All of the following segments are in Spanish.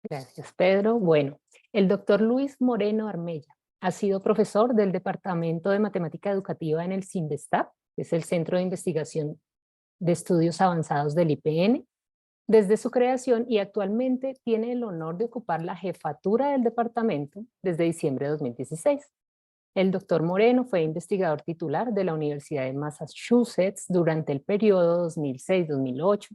Gracias, Pedro. Bueno, el doctor Luis Moreno Armella ha sido profesor del Departamento de Matemática Educativa en el CINVESTAP, que es el Centro de Investigación de Estudios Avanzados del IPN, desde su creación y actualmente tiene el honor de ocupar la jefatura del departamento desde diciembre de 2016. El doctor Moreno fue investigador titular de la Universidad de Massachusetts durante el periodo 2006-2008.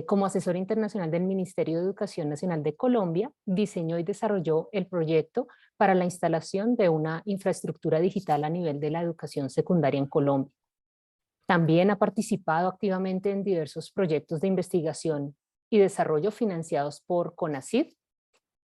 Como asesor internacional del Ministerio de Educación Nacional de Colombia, diseñó y desarrolló el proyecto para la instalación de una infraestructura digital a nivel de la educación secundaria en Colombia. También ha participado activamente en diversos proyectos de investigación y desarrollo financiados por CONACYT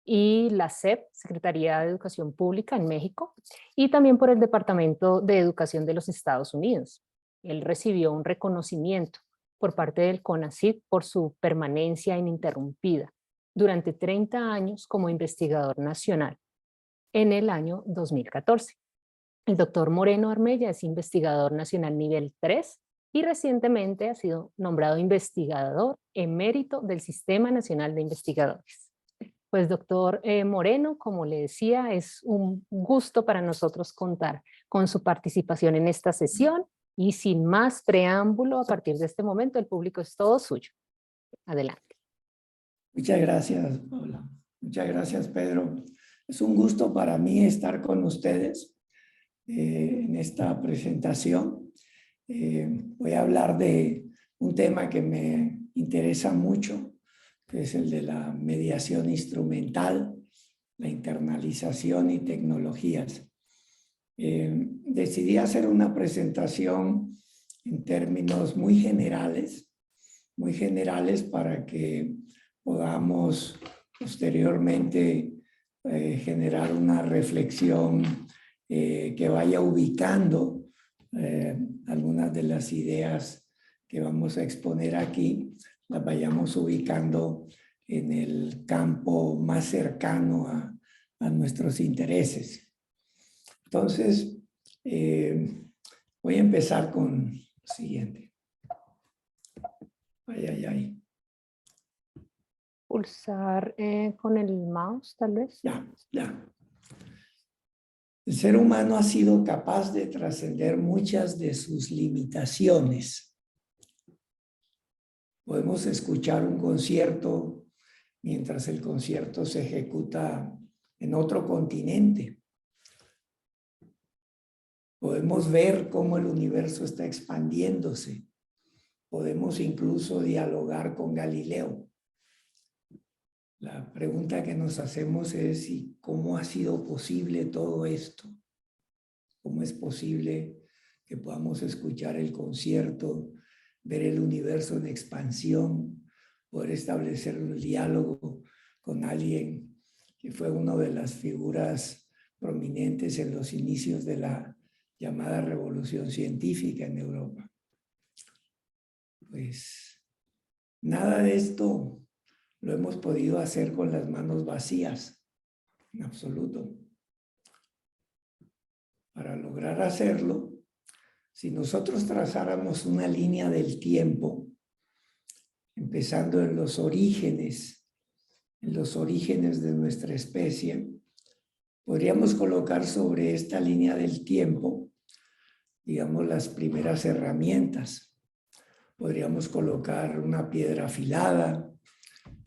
y la SEP, Secretaría de Educación Pública en México, y también por el Departamento de Educación de los Estados Unidos. Él recibió un reconocimiento por parte del CONACYT por su permanencia ininterrumpida durante 30 años como investigador nacional en el año 2014. El doctor Moreno Armella es investigador nacional nivel 3 y recientemente ha sido nombrado investigador emérito del Sistema Nacional de Investigadores. Pues doctor Moreno, como le decía, es un gusto para nosotros contar con su participación en esta sesión y sin más preámbulo, a partir de este momento el público es todo suyo. Adelante. Muchas gracias, Paula. Muchas gracias, Pedro. Es un gusto para mí estar con ustedes en esta presentación. Voy a hablar de un tema que me interesa mucho, que es el de la mediación instrumental, la internalización y tecnologías. Decidí hacer una presentación en términos muy generales para que podamos posteriormente generar una reflexión que vaya ubicando algunas de las ideas que vamos a exponer aquí, las vayamos ubicando en el campo más cercano a nuestros intereses. Entonces, voy a empezar con lo siguiente. Ay. Pulsar con el mouse, tal vez. Ya. El ser humano ha sido capaz de trascender muchas de sus limitaciones. Podemos escuchar un concierto mientras el concierto se ejecuta en otro continente. Podemos ver cómo el universo está expandiéndose. Podemos incluso dialogar con Galileo. La pregunta que nos hacemos es ¿cómo ha sido posible todo esto? ¿Cómo es posible que podamos escuchar el concierto, ver el universo en expansión, poder establecer un diálogo con alguien que fue una de las figuras prominentes en los inicios de la llamada revolución científica en Europa? Pues nada de esto lo hemos podido hacer con las manos vacías, en absoluto. Para lograr hacerlo, si nosotros trazáramos una línea del tiempo, empezando en los orígenes de nuestra especie, podríamos colocar sobre esta línea del tiempo, digamos, las primeras herramientas. Podríamos colocar una piedra afilada,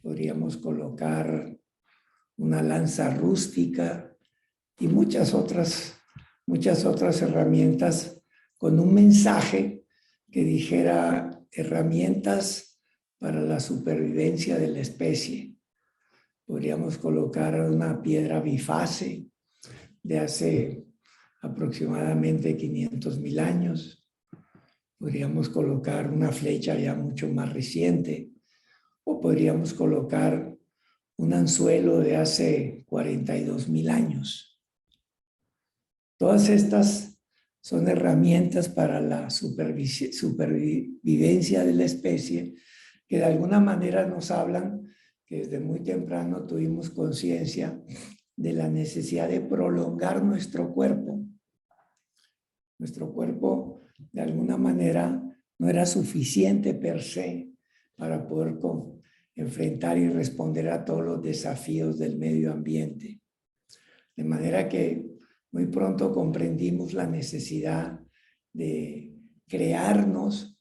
podríamos colocar una lanza rústica y muchas otras herramientas con un mensaje que dijera herramientas para la supervivencia de la especie. Podríamos colocar una piedra bifase de hace aproximadamente 500,000 años. Podríamos colocar una flecha ya mucho más reciente, o podríamos colocar un anzuelo de hace 42,000 años. Todas estas son herramientas para la supervivencia de la especie que de alguna manera nos hablan que desde muy temprano tuvimos conciencia de la necesidad de prolongar nuestro cuerpo. Nuestro cuerpo de alguna manera no era suficiente per se para poder enfrentar y responder a todos los desafíos del medio ambiente. De manera que muy pronto comprendimos la necesidad de crearnos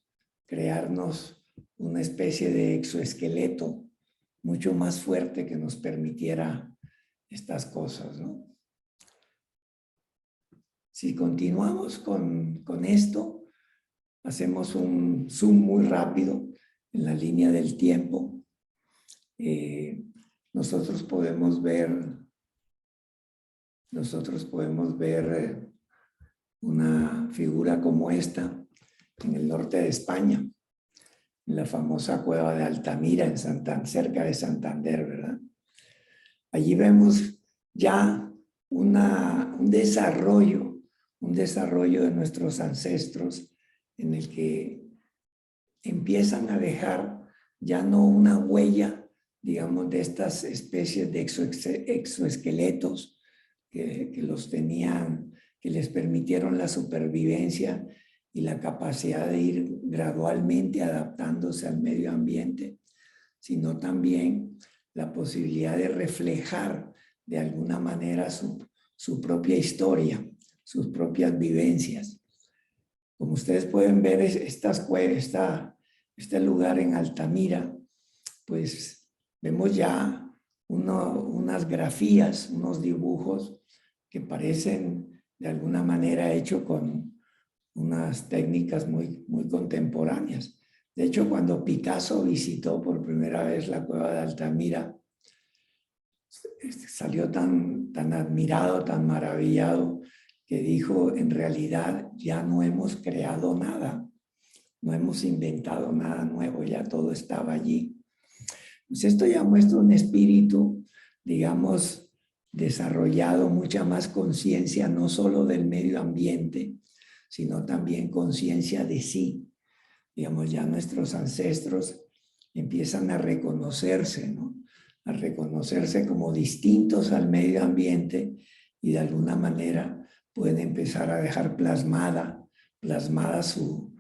una especie de exoesqueleto mucho más fuerte que nos permitiera estas cosas, ¿no? Si continuamos con esto, hacemos un zoom muy rápido en la línea del tiempo. Nosotros podemos ver una figura como esta en el norte de España, en la famosa cueva de Altamira, en cerca de Santander, ¿verdad? Allí vemos ya un desarrollo de nuestros ancestros en el que empiezan a dejar ya no una huella, digamos, de estas especies de exoesqueletos que los tenían, que les permitieron la supervivencia y la capacidad de ir gradualmente adaptándose al medio ambiente, sino también la posibilidad de reflejar de alguna manera su propia historia, sus propias vivencias. Como ustedes pueden ver, este lugar en Altamira, pues vemos ya unas grafías, unos dibujos que parecen de alguna manera hechos con unas técnicas muy contemporáneas. De hecho, cuando Picasso visitó por primera vez la cueva de Altamira, salió tan admirado, tan maravillado, que dijo, en realidad ya no hemos creado nada, no hemos inventado nada nuevo, ya todo estaba allí. Pues esto ya muestra un espíritu, digamos, desarrollado, mucha más conciencia, no solo del medio ambiente, sino también conciencia de sí. Digamos, ya nuestros ancestros empiezan a reconocerse, ¿no? A reconocerse como distintos al medio ambiente y de alguna manera pueden empezar a dejar plasmada su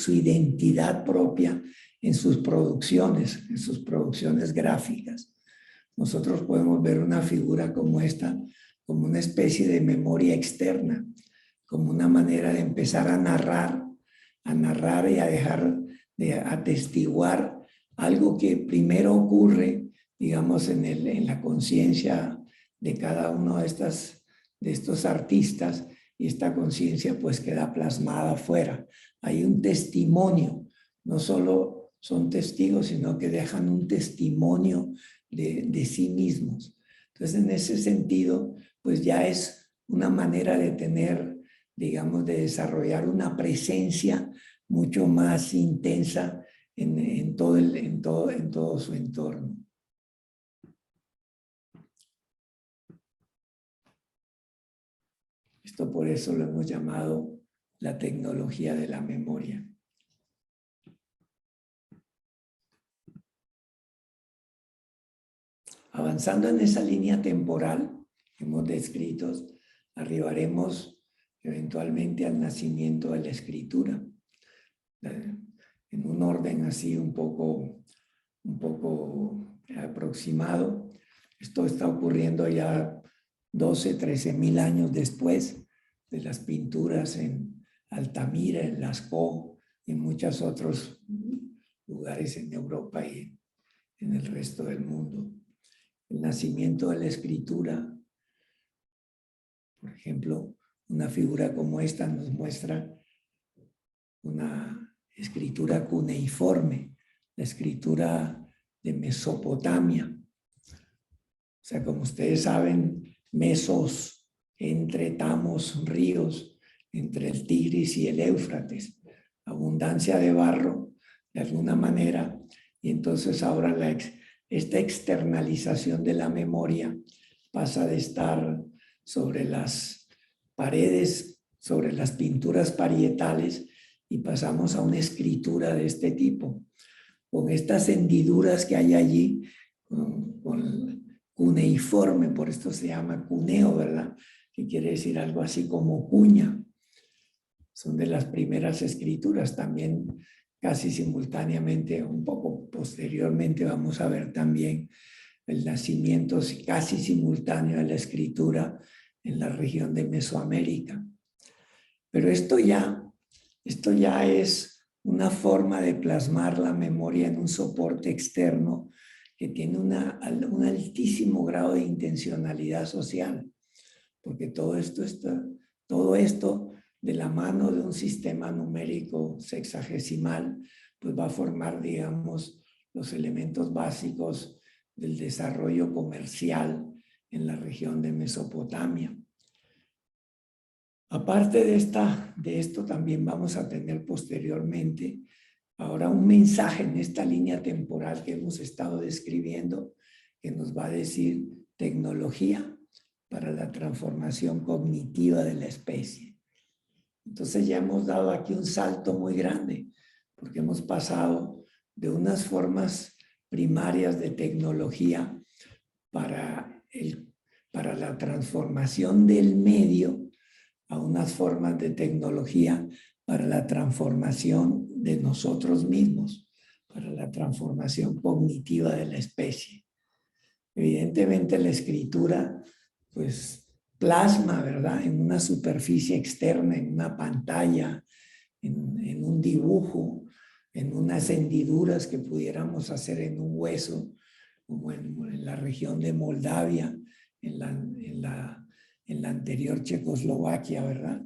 identidad propia en sus producciones gráficas. Nosotros podemos ver una figura como esta, como una especie de memoria externa, como una manera de empezar a narrar y a dejar de atestiguar algo que primero ocurre, digamos, en la conciencia de cada uno de estos artistas, y esta conciencia pues queda plasmada afuera. Hay un testimonio, no solo son testigos, sino que dejan un testimonio de sí mismos. Entonces, en ese sentido, pues ya es una manera de tener, digamos, de desarrollar una presencia mucho más intensa en todo su entorno. Esto por eso lo hemos llamado la tecnología de la memoria. Avanzando en esa línea temporal que hemos descrito, arribaremos eventualmente al nacimiento de la escritura, en un orden así un poco aproximado. Esto está ocurriendo ya 12, 13 mil años después de las pinturas en Altamira, en Lascaux y en muchos otros lugares en Europa y en el resto del mundo. El nacimiento de la escritura, por ejemplo, una figura como esta nos muestra una escritura cuneiforme, la escritura de Mesopotamia. O sea, como ustedes saben, Mesos, entre Tamos, ríos, entre el Tigris y el Éufrates, abundancia de barro, de alguna manera, y entonces ahora esta externalización de la memoria pasa de estar sobre las paredes, sobre las pinturas parietales, y pasamos a una escritura de este tipo, con estas hendiduras que hay allí, con cuneiforme, por esto se llama cuneo, ¿verdad? Que quiere decir algo así como cuña. Son de las primeras escrituras. También casi simultáneamente, un poco posteriormente, vamos a ver también el nacimiento casi simultáneo de la escritura en la región de Mesoamérica. Pero esto ya es una forma de plasmar la memoria en un soporte externo que tiene un altísimo grado de intencionalidad social, porque todo esto de la mano de un sistema numérico sexagesimal, pues va a formar, digamos, los elementos básicos del desarrollo comercial en la región de Mesopotamia. Aparte de esto también vamos a tener posteriormente ahora un mensaje en esta línea temporal que hemos estado describiendo, que nos va a decir tecnología para la transformación cognitiva de la especie. Entonces ya hemos dado aquí un salto muy grande, porque hemos pasado de unas formas primarias de tecnología para la transformación del medio a unas formas de tecnología para la transformación de nosotros mismos, para la transformación cognitiva de la especie. Evidentemente la escritura, pues, plasma, ¿verdad?, en una superficie externa, en una pantalla, en un dibujo, en unas hendiduras que pudiéramos hacer en un hueso, como en la región de Moldavia, en la anterior Checoslovaquia, ¿verdad?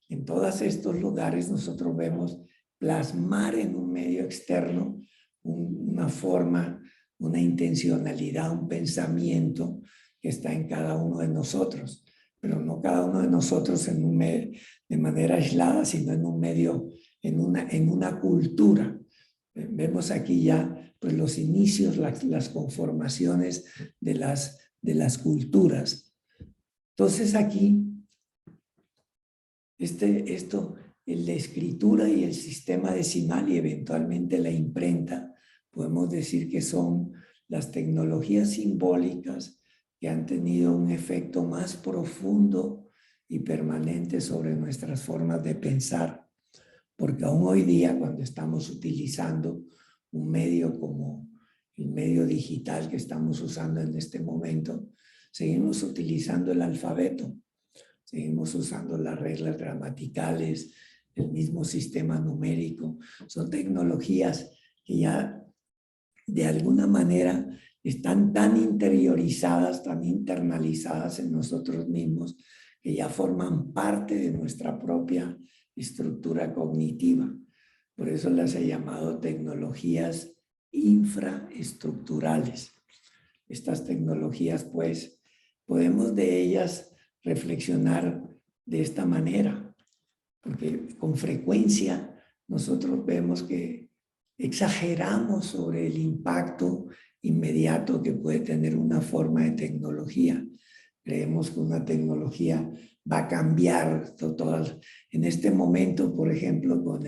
En todos estos lugares nosotros vemos plasmar en un medio externo una forma, una intencionalidad, un pensamiento que está en cada uno de nosotros, pero no cada uno de nosotros de manera aislada, sino en un medio, en una cultura. Vemos aquí ya pues, los inicios, las conformaciones de las culturas. Entonces aquí, la escritura y el sistema decimal y eventualmente la imprenta, podemos decir que son las tecnologías simbólicas que han tenido un efecto más profundo y permanente sobre nuestras formas de pensar. Porque aún hoy día, cuando estamos utilizando un medio como el medio digital que estamos usando en este momento, seguimos utilizando el alfabeto, seguimos usando las reglas gramaticales, el mismo sistema numérico. Son tecnologías que ya de alguna manera están tan interiorizadas, tan internalizadas en nosotros mismos, que ya forman parte de nuestra propia estructura cognitiva. Por eso las he llamado tecnologías infraestructurales. Estas tecnologías, pues, podemos de ellas reflexionar de esta manera, porque con frecuencia nosotros vemos que exageramos sobre el impacto inmediato que puede tener una forma de tecnología. Creemos que una tecnología va a cambiar todas. En este momento, por ejemplo, con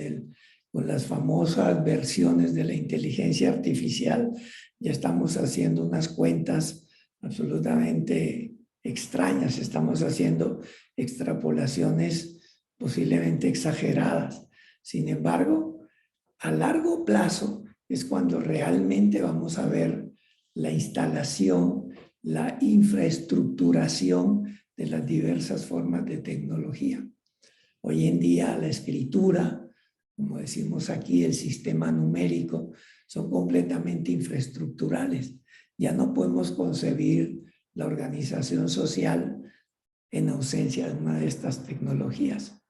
las famosas versiones de la inteligencia artificial, ya estamos haciendo unas cuentas absolutamente extrañas, estamos haciendo extrapolaciones posiblemente exageradas. Sin embargo, a largo plazo es cuando realmente vamos a ver la instalación, la infraestructuración de las diversas formas de tecnología. Hoy en día la escritura, como decimos aquí, el sistema numérico, son completamente infraestructurales. Ya no podemos concebir la organización social en ausencia de una de estas tecnologías.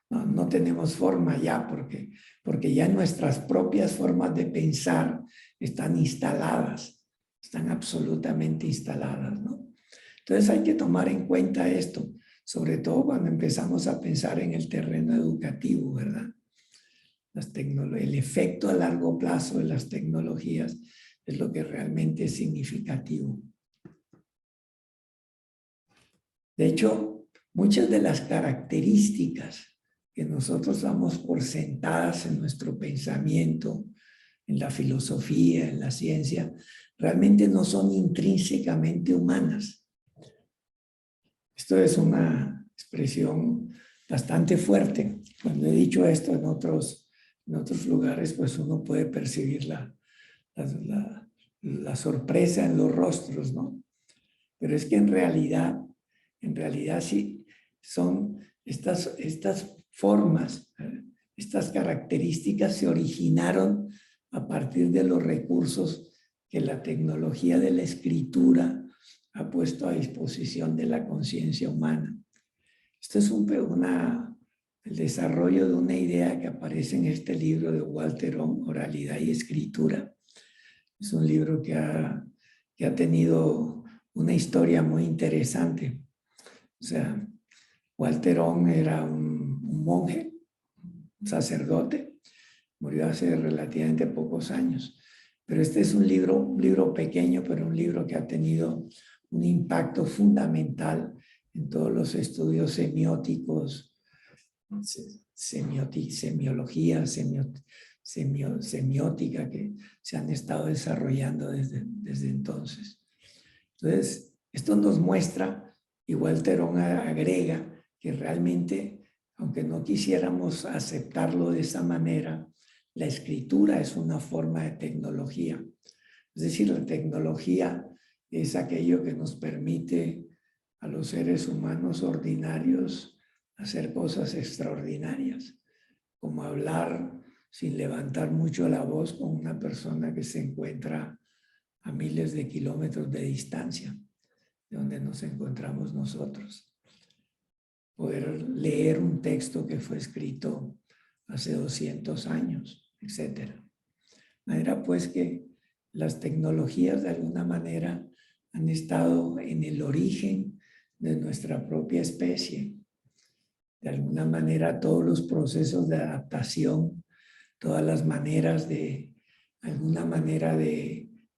No tenemos forma ya, porque ya nuestras propias formas de pensar están instaladas, están absolutamente instaladas, ¿no? Entonces hay que tomar en cuenta esto, sobre todo cuando empezamos a pensar en el terreno educativo, ¿verdad? El efecto a largo plazo de las tecnologías es lo que realmente es significativo. De hecho, muchas de las características que nosotros damos por sentadas en nuestro pensamiento, en la filosofía, en la ciencia, realmente no son intrínsecamente humanas. Esto es una expresión bastante fuerte, Cuando he dicho esto en otros lugares, pues uno puede percibir la sorpresa en los rostros, ¿no? Pero es que en realidad sí son estas formas, estas características se originaron a partir de los recursos que la tecnología de la escritura ha puesto a disposición de la conciencia humana. Esto es el desarrollo de una idea que aparece en este libro de Walter Ong, Oralidad y Escritura. Es un libro que ha tenido una historia muy interesante. O sea, Walter Ong era un monje, un sacerdote, murió hace relativamente pocos años. Pero este es un libro pequeño, pero un libro que ha tenido un impacto fundamental en todos los estudios semióticos, semiología, semiótica que se han estado desarrollando desde entonces. Entonces, esto nos muestra, y Walter Ong agrega, que realmente, aunque no quisiéramos aceptarlo de esa manera, la escritura es una forma de tecnología. Es decir, la tecnología es aquello que nos permite a los seres humanos ordinarios hacer cosas extraordinarias, como hablar sin levantar mucho la voz con una persona que se encuentra a miles de kilómetros de distancia de donde nos encontramos nosotros. Poder leer un texto que fue escrito hace 200 años, etc. De manera pues que las tecnologías de alguna manera han estado en el origen de nuestra propia especie. De alguna manera todos los procesos de adaptación, todas las maneras de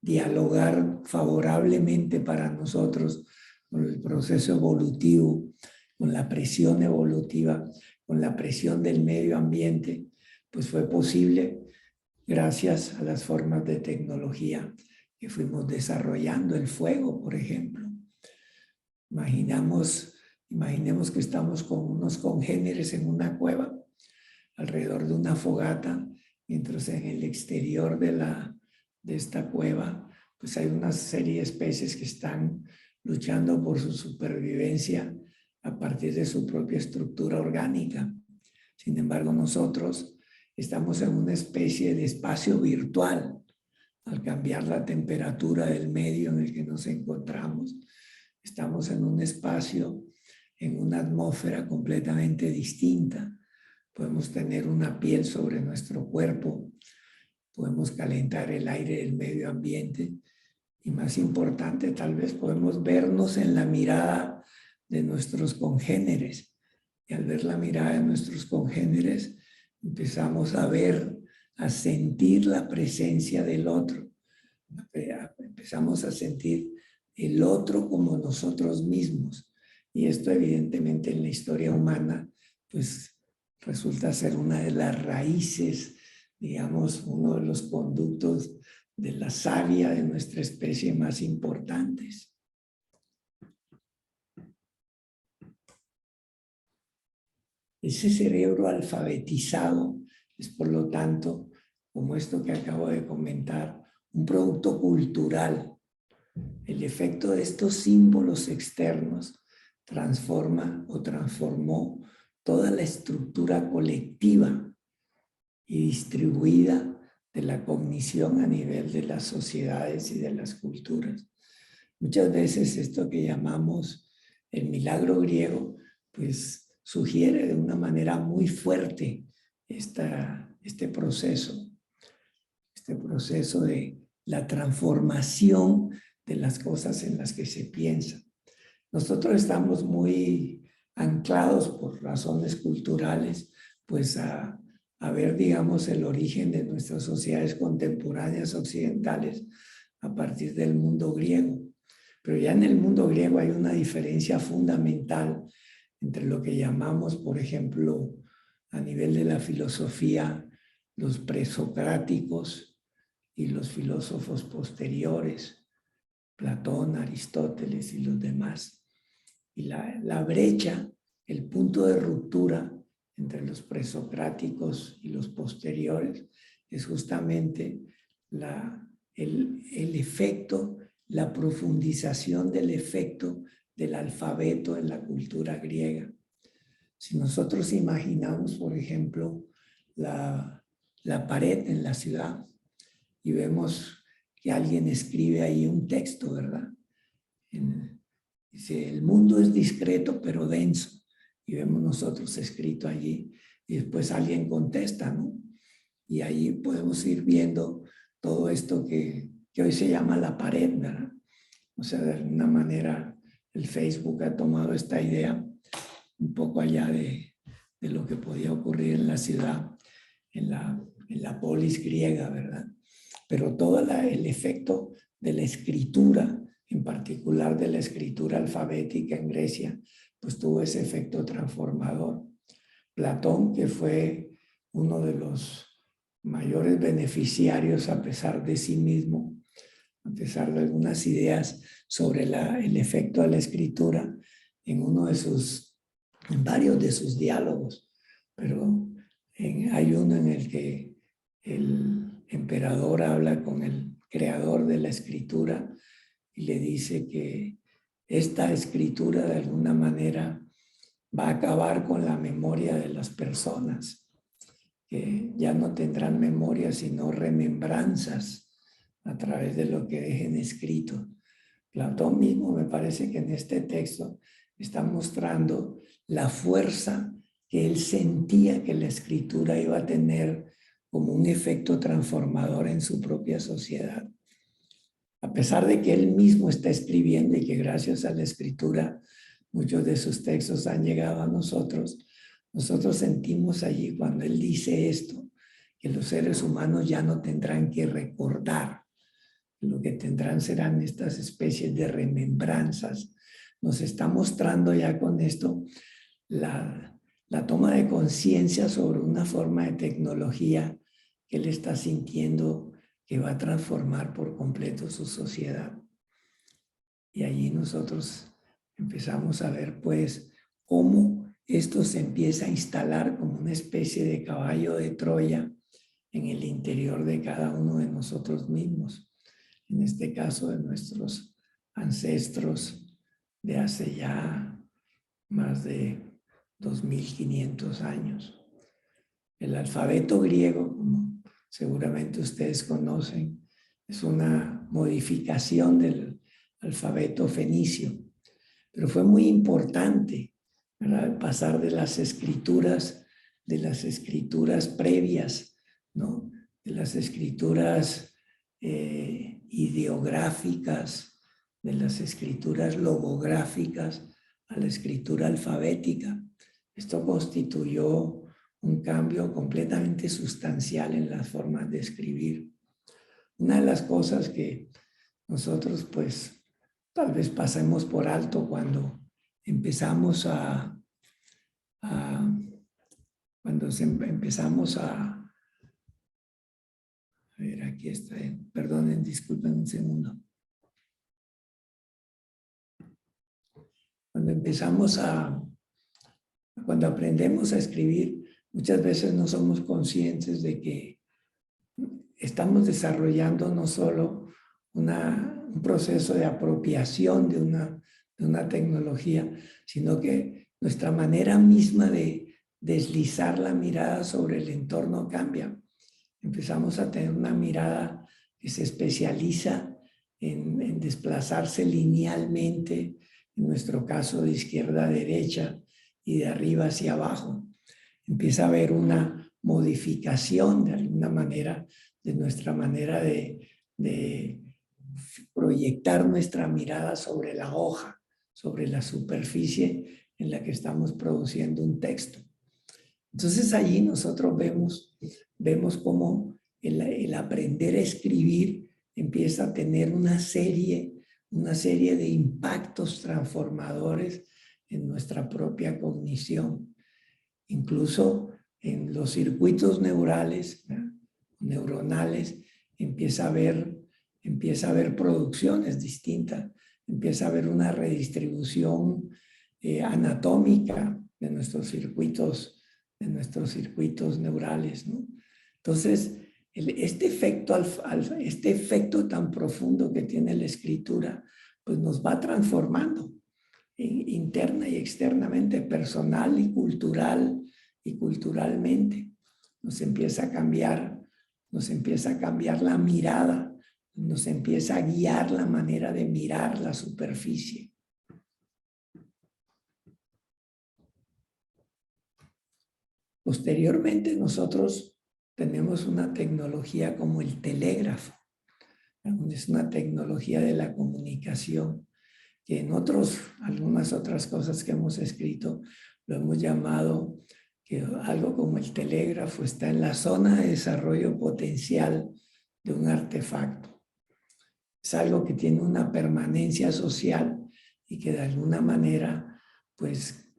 dialogar favorablemente para nosotros con el proceso evolutivo, con la presión evolutiva, con la presión del medio ambiente, pues fue posible gracias a las formas de tecnología que fuimos desarrollando. El fuego, por ejemplo. Imaginemos que estamos con unos congéneres en una cueva, alrededor de una fogata, mientras en el exterior de esta cueva, pues hay una serie de especies que están luchando por su supervivencia a partir de su propia estructura orgánica. Sin embargo, nosotros estamos en una especie de espacio virtual. Al cambiar la temperatura del medio en el que nos encontramos, estamos en un espacio, en una atmósfera completamente distinta. Podemos tener una piel sobre nuestro cuerpo, podemos calentar el aire del medio ambiente y, más importante, tal vez podemos vernos en la mirada de nuestros congéneres. Y al ver la mirada de nuestros congéneres, empezamos a ver, a sentir la presencia del otro. Empezamos a sentir el otro como nosotros mismos. Y esto evidentemente en la historia humana, pues resulta ser una de las raíces, digamos, uno de los conductos de la savia de nuestra especie más importantes. Ese cerebro alfabetizado es, por lo tanto, como esto que acabo de comentar, un producto cultural. El efecto de estos símbolos externos transformó toda la estructura colectiva y distribuida de la cognición a nivel de las sociedades y de las culturas. Muchas veces esto que llamamos el milagro griego, pues sugiere de una manera muy fuerte este proceso de la transformación de las cosas en las que se piensa. Nosotros estamos muy anclados por razones culturales, pues a ver, digamos, el origen de nuestras sociedades contemporáneas occidentales a partir del mundo griego. Pero ya en el mundo griego hay una diferencia fundamental entre lo que llamamos, por ejemplo, a nivel de la filosofía, los presocráticos y los filósofos posteriores, Platón, Aristóteles y los demás. Y la brecha, el punto de ruptura entre los presocráticos y los posteriores, es justamente el efecto, la profundización del efecto del alfabeto en la cultura griega. Si nosotros imaginamos, por ejemplo, la pared en la ciudad y vemos que alguien escribe ahí un texto, ¿verdad? Dice, el mundo es discreto pero denso. Y vemos nosotros escrito allí y después alguien contesta, ¿no? Y ahí podemos ir viendo todo esto que hoy se llama la pared, ¿verdad? O sea, de alguna manera el Facebook ha tomado esta idea un poco allá de lo que podía ocurrir en la ciudad, en la polis griega, ¿verdad? Pero todo el efecto de la escritura, en particular de la escritura alfabética en Grecia, pues tuvo ese efecto transformador. Platón, que fue uno de los mayores beneficiarios a pesar de sí mismo, a pesar de algunas ideas sobre el efecto de la escritura, en varios de sus diálogos, pero hay uno en el que el emperador habla con el creador de la escritura y le dice que esta escritura de alguna manera va a acabar con la memoria de las personas, que ya no tendrán memoria sino remembranzas a través de lo que dejen escrito. Platón mismo me parece que en este texto está mostrando la fuerza que él sentía que la escritura iba a tener como un efecto transformador en su propia sociedad. A pesar de que él mismo está escribiendo y que gracias a la escritura muchos de sus textos han llegado a nosotros sentimos allí cuando él dice esto, que los seres humanos ya no tendrán que recordar, lo que tendrán serán estas especies de remembranzas. Nos está mostrando ya con esto la toma de conciencia sobre una forma de tecnología que él está sintiendo que va a transformar por completo su sociedad. Y allí nosotros empezamos a ver pues cómo esto se empieza a instalar como una especie de caballo de Troya en el interior de cada uno de nosotros mismos. En este caso de nuestros ancestros de hace ya más de 2500 años. El alfabeto griego, como seguramente ustedes conocen, es una modificación del alfabeto fenicio, pero fue muy importante, ¿verdad? Pasar de las escrituras previas, ¿no? De las escrituras ideográficas, de las escrituras logográficas a la escritura alfabética. Esto constituyó un cambio completamente sustancial en las formas de escribir. Una de las cosas que nosotros pues tal vez pasemos por alto cuando empezamos a ver, aquí está, perdonen, disculpen un segundo. Cuando aprendemos a escribir, muchas veces no somos conscientes de que estamos desarrollando no solo un proceso de apropiación de una tecnología, sino que nuestra manera misma de deslizar la mirada sobre el entorno cambia. Empezamos a tener una mirada que se especializa en desplazarse linealmente, en nuestro caso de izquierda a derecha y de arriba hacia abajo. Empieza a haber una modificación de alguna manera de nuestra manera de proyectar nuestra mirada sobre la hoja, sobre la superficie en la que estamos produciendo un texto. Entonces allí nosotros vemos cómo el aprender a escribir empieza a tener una serie de impactos transformadores en nuestra propia cognición. Incluso en los circuitos neuronales empieza a haber producciones distintas, empieza a haber una redistribución anatómica de nuestros circuitos nuestros circuitos neurales, ¿no? Entonces, este efecto tan profundo que tiene la escritura, pues nos va transformando interna y externamente, personal y culturalmente. Nos empieza a cambiar la mirada, nos empieza a guiar la manera de mirar la superficie. Posteriormente nosotros tenemos una tecnología como el telégrafo, es una tecnología de la comunicación, que en algunas otras cosas que hemos escrito lo hemos llamado que algo como el telégrafo está en la zona de desarrollo potencial de un artefacto. Es algo que tiene una permanencia social y que de alguna manera pues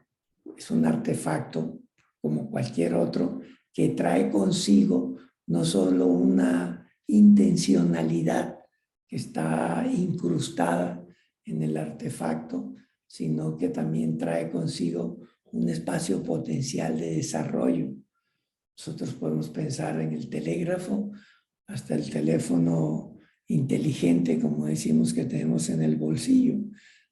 es un artefacto como cualquier otro que trae consigo no solo una intencionalidad que está incrustada en el artefacto, sino que también trae consigo un espacio potencial de desarrollo. Nosotros podemos pensar en el telégrafo, hasta el teléfono inteligente, como decimos que tenemos en el bolsillo.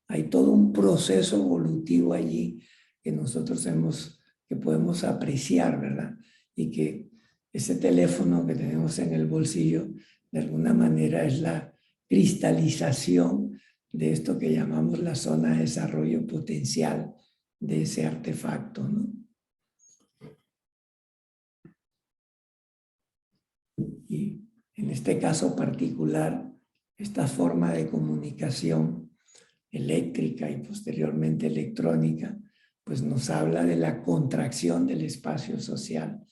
Hay todo un proceso evolutivo allí que nosotros que podemos apreciar, ¿verdad? Y que ese teléfono que tenemos en el bolsillo, de alguna manera es la cristalización de esto que llamamos la zona de desarrollo potencial de ese artefacto, ¿no? Y en este caso particular, esta forma de comunicación eléctrica y posteriormente electrónica, pues nos habla de la contracción del espacio social,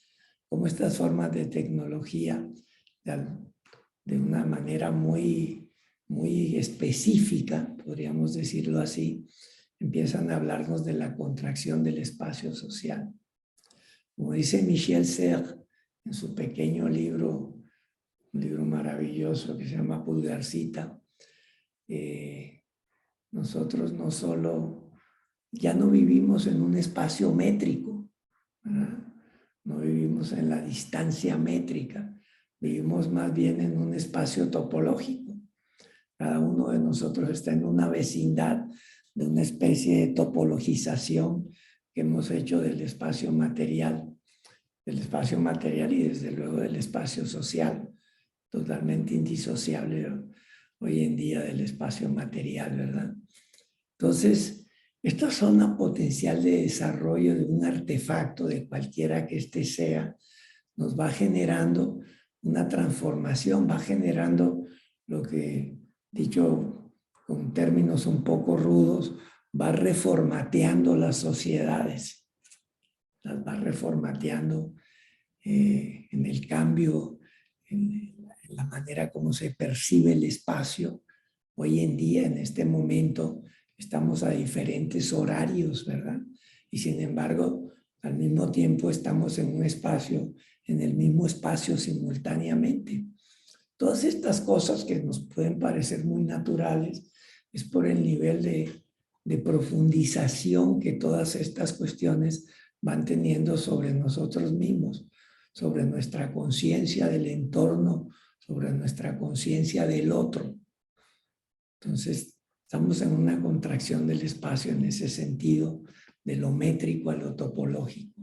como estas formas de tecnología, de una manera muy específica, podríamos decirlo así, empiezan a hablarnos de la contracción del espacio social. Como dice Michel Serres en su pequeño libro, un libro maravilloso que se llama Pulgarcita, nosotros ya no vivimos en un espacio métrico, ¿verdad? No vivimos en la distancia métrica, vivimos más bien en un espacio topológico. Cada uno de nosotros está en una vecindad de una especie de topologización que hemos hecho del espacio material y desde luego del espacio social, totalmente indisociable hoy en día del espacio material, ¿verdad? Entonces, esta zona potencial de desarrollo de un artefacto, de cualquiera que éste sea, nos va generando una transformación, va generando lo que, dicho con términos un poco rudos, va reformateando las sociedades, las va reformateando en el cambio, en la manera como se percibe el espacio. Hoy en día, en este momento, estamos a diferentes horarios, ¿verdad? Y sin embargo, al mismo tiempo estamos en el mismo espacio simultáneamente. Todas estas cosas que nos pueden parecer muy naturales es por el nivel de profundización que todas estas cuestiones van teniendo sobre nosotros mismos, sobre nuestra conciencia del entorno, sobre nuestra conciencia del otro. Entonces, estamos en una contracción del espacio en ese sentido, de lo métrico a lo topológico.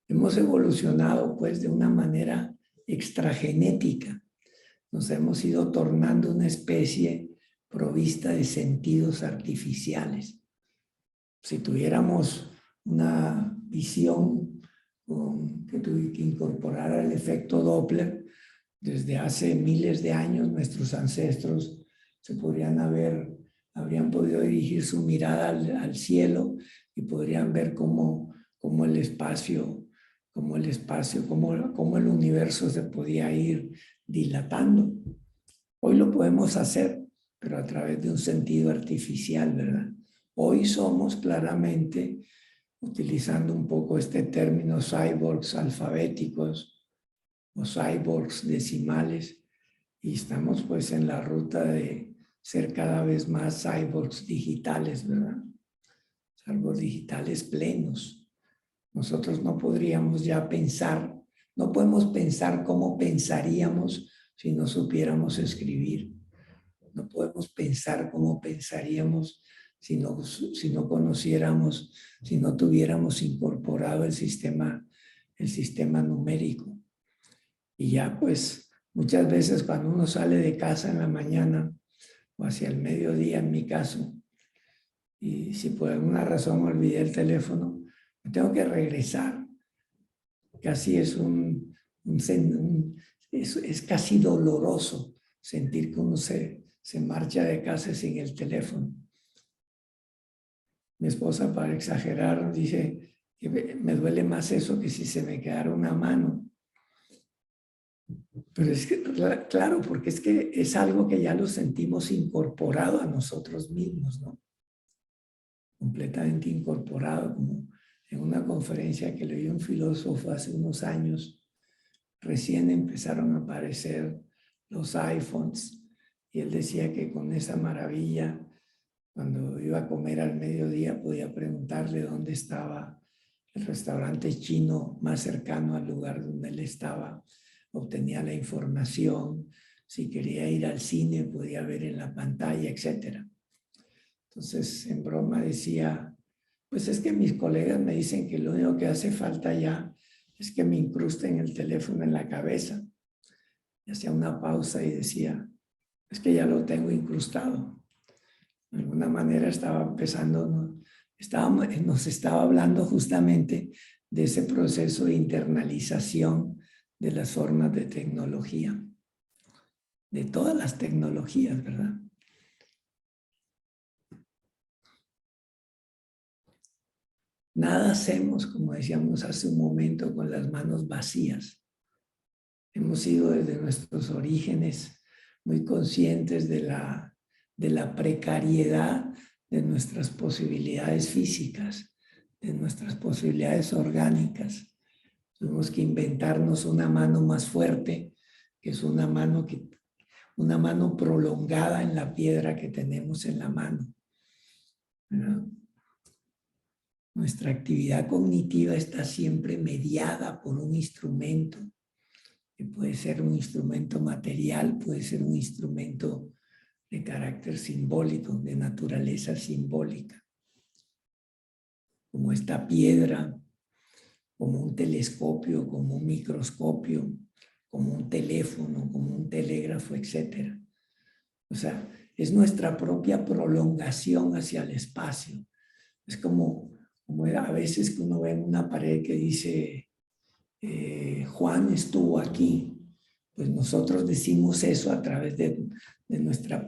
Hemos evolucionado pues de una manera extragenética. Nos hemos ido tornando una especie provista de sentidos artificiales. Si tuviéramos una visión que incorporara el efecto Doppler, desde hace miles de años nuestros ancestros habrían podido dirigir su mirada al cielo y podrían ver cómo el universo se podía ir dilatando. Hoy lo podemos hacer, pero a través de un sentido artificial, ¿verdad? Hoy somos claramente, utilizando un poco este término, cyborgs alfabéticos o cyborgs decimales, y estamos pues en la ruta de ser cada vez más cyborgs digitales, ¿verdad? Cyborgs digitales plenos. Nosotros no podríamos ya pensar, no podemos pensar como pensaríamos si no supiéramos escribir. No podemos pensar como pensaríamos si no conociéramos, si no tuviéramos incorporado el sistema numérico. Y ya pues muchas veces cuando uno sale de casa en la mañana o hacia el mediodía en mi caso, y si por alguna razón olvidé el teléfono, me tengo que regresar. Casi es es casi doloroso sentir que uno se marcha de casa sin el teléfono. Mi esposa, para exagerar, dice que me duele más eso que si se me quedara una mano. Pero es que, claro, porque es que es algo que ya lo sentimos incorporado a nosotros mismos, ¿no? Completamente incorporado, como en una conferencia que leí un filósofo hace unos años, recién empezaron a aparecer los iPhones y él decía que con esa maravilla, cuando iba a comer al mediodía, podía preguntarle dónde estaba el restaurante chino más cercano al lugar donde él estaba, obtenía la información, si quería ir al cine podía ver en la pantalla, etc. Entonces, en broma decía, pues es que mis colegas me dicen que lo único que hace falta ya es que me incrusten el teléfono en la cabeza. Y hacía una pausa y decía, es que ya lo tengo incrustado. De alguna manera estaba empezando, nos estaba hablando justamente de ese proceso de internalización de las formas de tecnología, de todas las tecnologías, ¿verdad? Nada hacemos, como decíamos hace un momento, con las manos vacías. Hemos sido desde nuestros orígenes muy conscientes de la precariedad de nuestras posibilidades físicas, de nuestras posibilidades orgánicas. Tuvimos que inventarnos una mano más fuerte, que es una mano prolongada en la piedra que tenemos en la mano, ¿verdad? Nuestra actividad cognitiva está siempre mediada por un instrumento, que puede ser un instrumento material, puede ser un instrumento de carácter simbólico, de naturaleza simbólica, como esta piedra, como un telescopio, como un microscopio, como un teléfono, como un telégrafo, etc. O sea, es nuestra propia prolongación hacia el espacio. Es como a veces que uno ve en una pared que dice, Juan estuvo aquí. Pues nosotros decimos eso a través de nuestra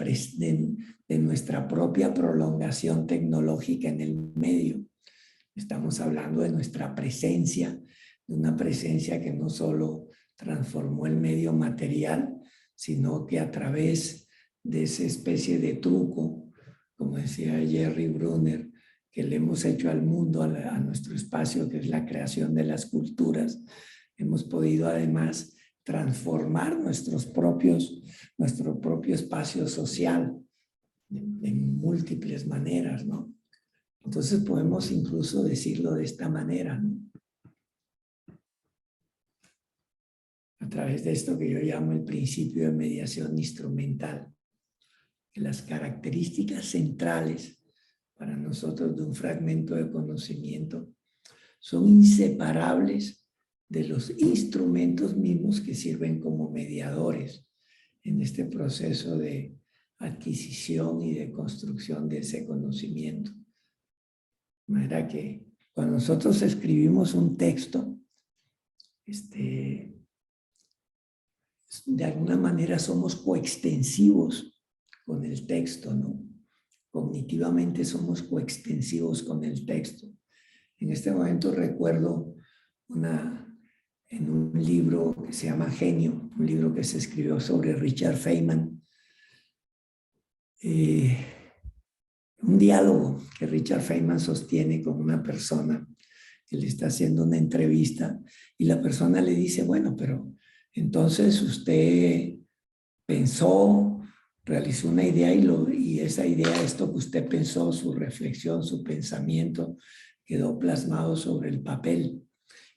propia prolongación tecnológica en el medio. Estamos hablando de nuestra presencia, de una presencia que no solo transformó el medio material, sino que a través de esa especie de truco, como decía Jerry Brunner, que le hemos hecho al mundo, a nuestro espacio, que es la creación de las culturas, hemos podido además transformar nuestro propio espacio social en múltiples maneras, ¿no? Entonces podemos incluso decirlo de esta manera, ¿no? A través de esto que yo llamo el principio de mediación instrumental, que las características centrales para nosotros de un fragmento de conocimiento son inseparables de los instrumentos mismos que sirven como mediadores en este proceso de adquisición y de construcción de ese conocimiento. De manera que cuando nosotros escribimos un texto, de alguna manera somos coextensivos con el texto, ¿no? Cognitivamente somos coextensivos con el texto. En este momento recuerdo en un libro que se llama Genio, un libro que se escribió sobre Richard Feynman, un diálogo que Richard Feynman sostiene con una persona que le está haciendo una entrevista y la persona le dice, bueno, pero entonces usted pensó realizó una idea y esa idea, esto que usted pensó, su reflexión, su pensamiento, quedó plasmado sobre el papel.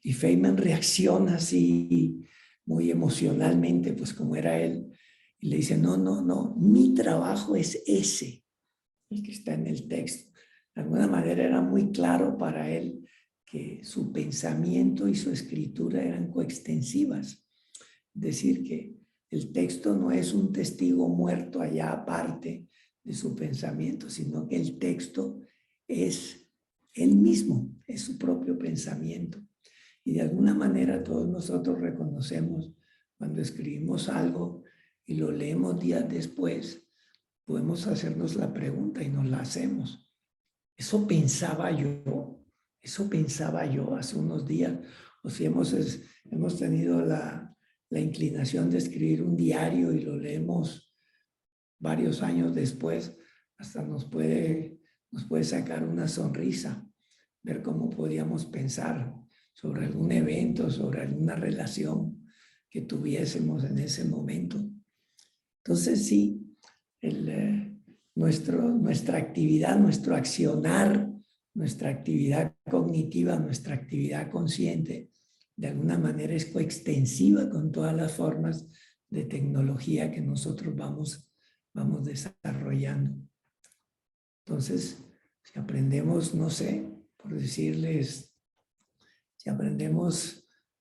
Y Feynman reacciona así muy emocionalmente, pues como era él, y le dice, no, no, no, mi trabajo es ese, el que está en el texto. De alguna manera era muy claro para él que su pensamiento y su escritura eran coextensivas. Es decir, que el texto no es un testigo muerto allá aparte de su pensamiento, sino que el texto es él mismo, es su propio pensamiento. Y de alguna manera todos nosotros reconocemos cuando escribimos algo y lo leemos días después, podemos hacernos la pregunta y nos la hacemos. Eso pensaba yo hace unos días. O si hemos tenido la inclinación de escribir un diario y lo leemos varios años después, hasta nos puede sacar una sonrisa, ver cómo podíamos pensar sobre algún evento, sobre alguna relación que tuviésemos en ese momento. Entonces sí, nuestra actividad, nuestro accionar, nuestra actividad cognitiva, nuestra actividad consciente, de alguna manera es coextensiva con todas las formas de tecnología que nosotros vamos desarrollando. Entonces, si aprendemos, no sé, por decirles, si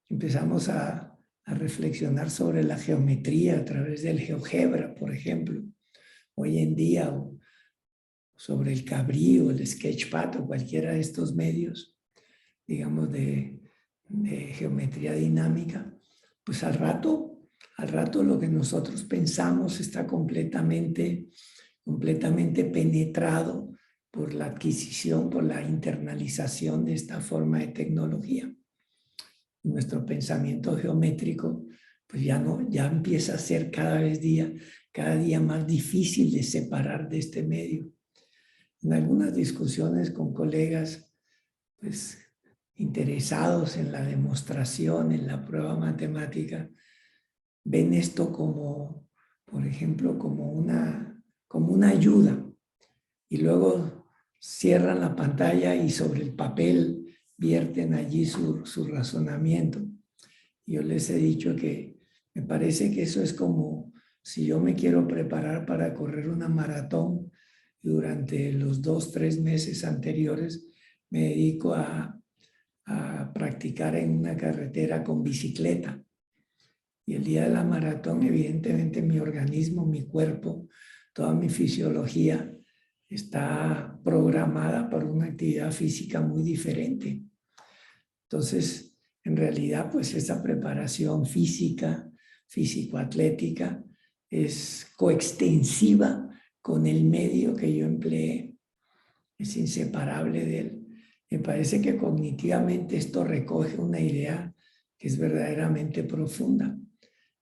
empezamos a reflexionar sobre la geometría a través del GeoGebra, por ejemplo, hoy en día, o sobre el Cabri o el Sketchpad o cualquiera de estos medios, digamos, de geometría dinámica, pues al rato lo que nosotros pensamos está completamente penetrado por la adquisición, por la internalización de esta forma de tecnología. Nuestro pensamiento geométrico pues ya empieza a ser cada día más difícil de separar de este medio. En algunas discusiones con colegas pues interesados en la demostración, en la prueba matemática, ven esto como, por ejemplo, como una ayuda, y luego cierran la pantalla y sobre el papel vierten allí su razonamiento. Yo les he dicho que me parece que eso es como si yo me quiero preparar para correr una maratón y durante los 2-3 meses anteriores me dedico a practicar en una carretera con bicicleta. Y el día de la maratón, evidentemente, mi organismo, mi cuerpo, toda mi fisiología está programada para una actividad física muy diferente. Entonces, en realidad, pues esa preparación física, físico-atlética, es coextensiva con el medio que yo empleé. Es inseparable de él. Me parece que cognitivamente esto recoge una idea que es verdaderamente profunda.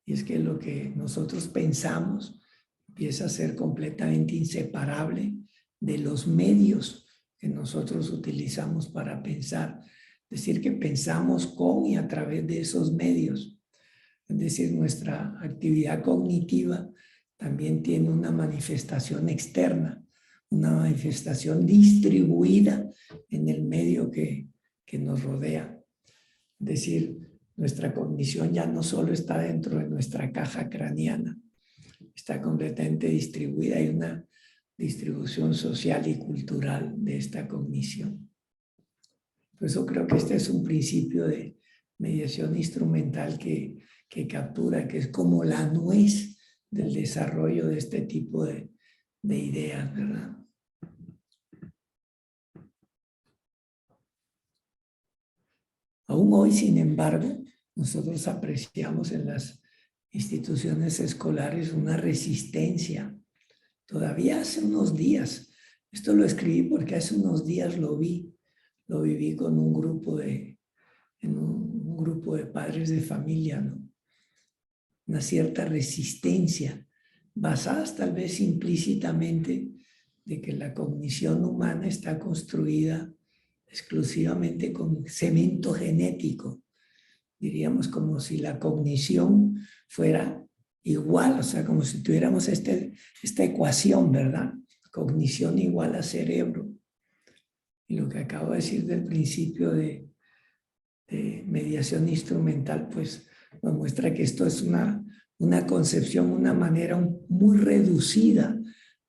Y es que lo que nosotros pensamos empieza a ser completamente inseparable de los medios que nosotros utilizamos para pensar. Es decir, que pensamos con y a través de esos medios. Es decir, nuestra actividad cognitiva también tiene una manifestación externa, una manifestación distribuida en el medio que nos rodea. Es decir, nuestra cognición ya no solo está dentro de nuestra caja craneana, está completamente distribuida. Hay una distribución social y cultural de esta cognición. Por eso creo que este es un principio de mediación instrumental que captura, que es como la nuez del desarrollo de este tipo de ideas, ¿verdad? Aún hoy, sin embargo, nosotros apreciamos en las instituciones escolares una resistencia. Todavía hace unos días, esto lo escribí porque hace unos días lo viví con un grupo de padres de familia, ¿no? Una cierta resistencia, basadas tal vez implícitamente de que la cognición humana está construida exclusivamente con cemento genético. Diríamos como si la cognición fuera igual, o sea, como si tuviéramos esta ecuación, ¿verdad? Cognición igual a cerebro. Y lo que acabo de decir del principio de mediación instrumental, pues nos muestra que esto es una concepción, una manera muy reducida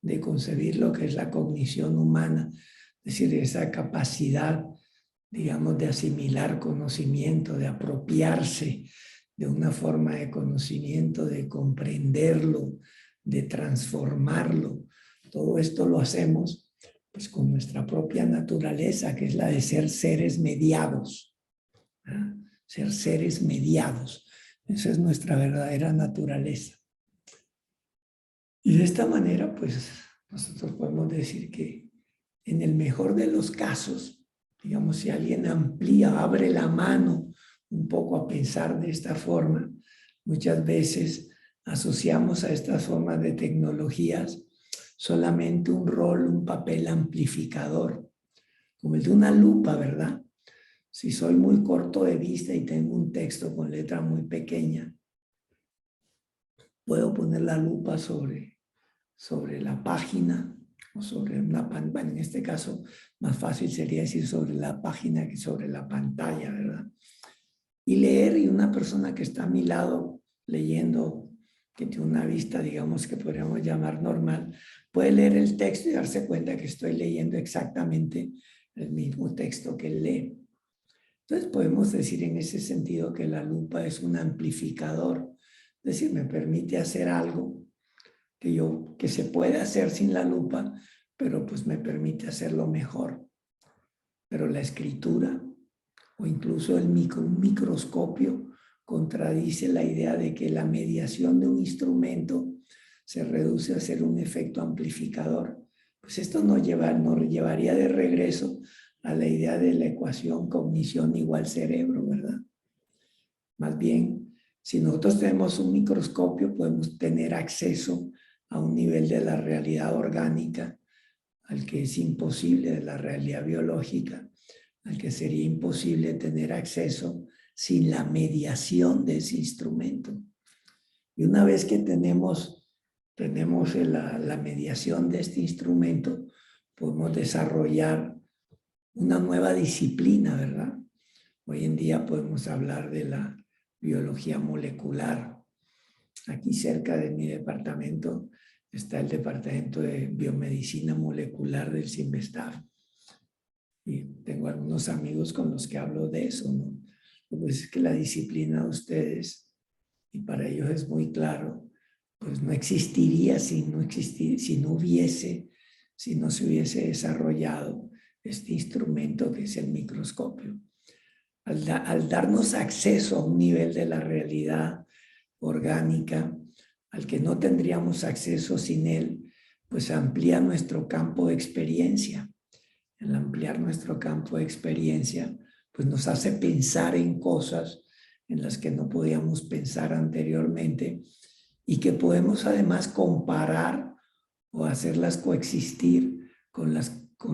de concebir lo que es la cognición humana, es decir, esa capacidad, digamos, de asimilar conocimiento, de apropiarse de una forma de conocimiento, de comprenderlo, de transformarlo. Todo esto lo hacemos pues con nuestra propia naturaleza, que es la de ser seres mediados. ¿Ah? Ser seres mediados. Esa es nuestra verdadera naturaleza. Y de esta manera, pues, nosotros podemos decir que en el mejor de los casos, digamos, si alguien amplía, abre la mano un poco a pensar de esta forma, muchas veces asociamos a estas formas de tecnologías solamente un rol, un papel amplificador, como el de una lupa, ¿verdad? Si soy muy corto de vista y tengo un texto con letra muy pequeña, puedo poner la lupa sobre la página o sobre una pantalla. Bueno, en este caso, más fácil sería decir sobre la página que sobre la pantalla, ¿verdad? Y leer, y una persona que está a mi lado leyendo, que tiene una vista, digamos, que podríamos llamar normal, puede leer el texto y darse cuenta que estoy leyendo exactamente el mismo texto que él lee. Entonces podemos decir en ese sentido que la lupa es un amplificador, es decir, me permite hacer algo que se puede hacer sin la lupa, pero pues me permite hacerlo mejor. Pero la escritura o incluso un microscopio contradice la idea de que la mediación de un instrumento se reduce a ser un efecto amplificador. Pues esto nos llevaría de regreso a la idea de la ecuación cognición igual cerebro, ¿verdad? Más bien, si nosotros tenemos un microscopio, podemos tener acceso a un nivel de la realidad orgánica al que es imposible de la realidad biológica, al que sería imposible tener acceso sin la mediación de ese instrumento. Y una vez que tenemos la mediación de este instrumento, podemos desarrollar una nueva disciplina, ¿verdad? Hoy en día podemos hablar de la biología molecular. Aquí cerca de mi departamento está el departamento de biomedicina molecular del CIMBESTAF. Y tengo algunos amigos con los que hablo de eso, ¿no? Pues es que la disciplina de ustedes, y para ellos es muy claro, pues no existiría si no se hubiese desarrollado este instrumento que es el microscopio. Al darnos acceso a un nivel de la realidad orgánica al que no tendríamos acceso sin él, pues amplía nuestro campo de experiencia. Al ampliar nuestro campo de experiencia, pues nos hace pensar en cosas en las que no podíamos pensar anteriormente y que podemos además comparar o hacerlas coexistir con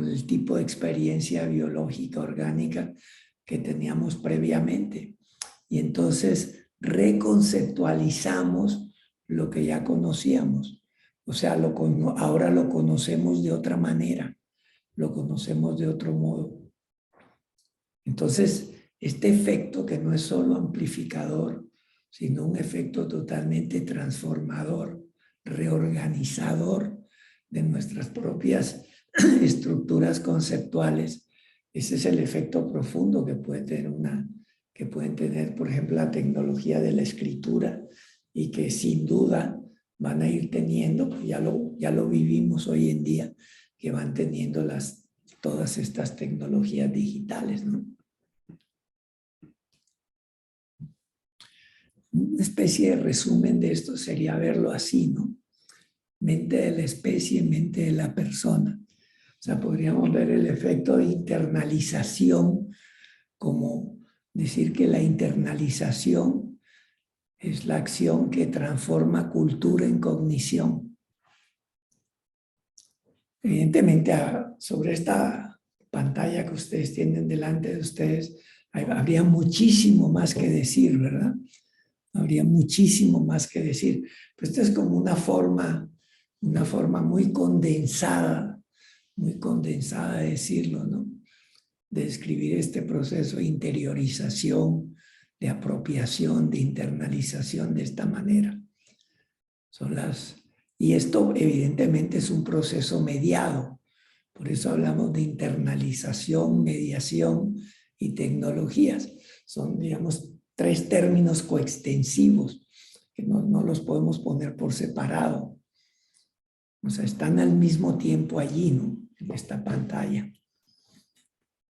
el tipo de experiencia biológica, orgánica que teníamos previamente. Y entonces reconceptualizamos lo que ya conocíamos. O sea, ahora lo conocemos de otra manera, lo conocemos de otro modo. Entonces, este efecto que no es solo amplificador, sino un efecto totalmente transformador, reorganizador de nuestras propias estructuras conceptuales, ese es el efecto profundo que pueden tener, por ejemplo, la tecnología de la escritura y que sin duda van a ir teniendo, pues ya lo vivimos hoy en día, que van teniendo todas estas tecnologías digitales, ¿no? Una especie de resumen de esto sería verlo así, ¿no? Mente de la especie, mente de la persona. O sea, podríamos ver el efecto de internalización como decir que la internalización es la acción que transforma cultura en cognición. Evidentemente, sobre esta pantalla que ustedes tienen delante de ustedes, habría muchísimo más que decir, ¿verdad? Habría muchísimo más que decir. Pero esta es como una forma muy condensada de decirlo, ¿no? De describir este proceso de interiorización, de apropiación, de internalización de esta manera. Y esto evidentemente es un proceso mediado. Por eso hablamos de internalización, mediación y tecnologías. Son, digamos, tres términos coextensivos que no los podemos poner por separado. O sea, están al mismo tiempo allí, ¿no? En esta pantalla.